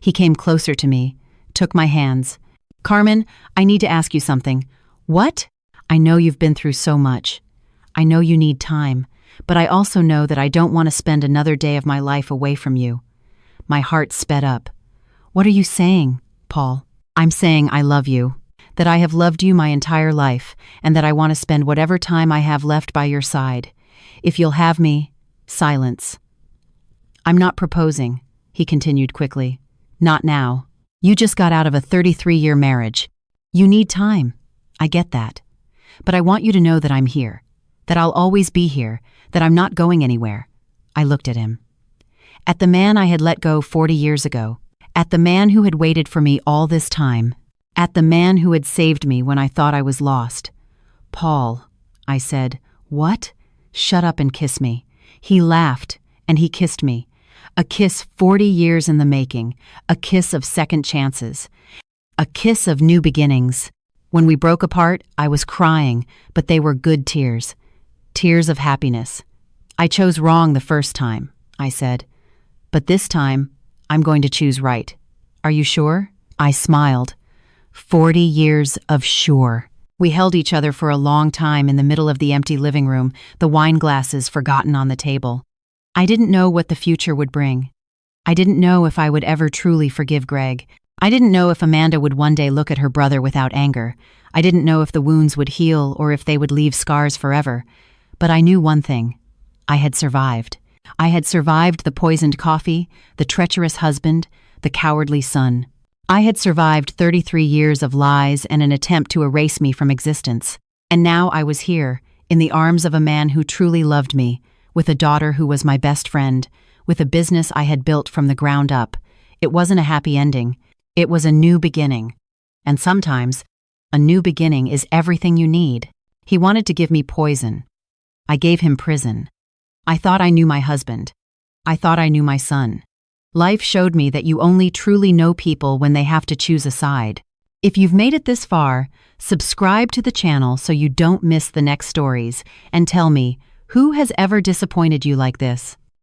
S1: He came closer to me, took my hands. "Carmen, I need to ask you something." "What?" "I know you've been through so much. I know you need time, but I also know that I don't want to spend another day of my life away from you." My heart sped up. "What are you saying, Paul?" "I'm saying I love you, that I have loved you my entire life, and that I want to spend whatever time I have left by your side. If you'll have me, silence." "I'm not proposing," he continued quickly. "Not now. You just got out of a 33-year marriage. You need time. I get that. But I want you to know that I'm here, that I'll always be here, that I'm not going anywhere." I looked at him. At the man I had let go 40 years ago. At the man who had waited for me all this time. At the man who had saved me when I thought I was lost. "Paul," I said. "What?" "Shut up and kiss me." He laughed, and he kissed me. A kiss 40 years in the making, a kiss of second chances, a kiss of new beginnings. When we broke apart, I was crying, but they were good tears. Tears of happiness. "I chose wrong the first time," I said. "But this time, I'm going to choose right. Are you sure?" I smiled. 40 years of sure. We held each other for a long time in the middle of the empty living room, the wine glasses forgotten on the table. I didn't know what the future would bring. I didn't know if I would ever truly forgive Greg. I didn't know if Amanda would one day look at her brother without anger. I didn't know if the wounds would heal or if they would leave scars forever. But I knew one thing. I had survived. I had survived the poisoned coffee, the treacherous husband, the cowardly son. I had survived 33 years of lies and an attempt to erase me from existence. And now I was here, in the arms of a man who truly loved me, with a daughter who was my best friend, with a business I had built from the ground up. It wasn't a happy ending. It was a new beginning. And sometimes, a new beginning is everything you need. He wanted to give me poison. I gave him prison. I thought I knew my husband. I thought I knew my son. Life showed me that you only truly know people when they have to choose a side. If you've made it this far, subscribe to the channel so you don't miss the next stories, and tell me, who has ever disappointed you like this?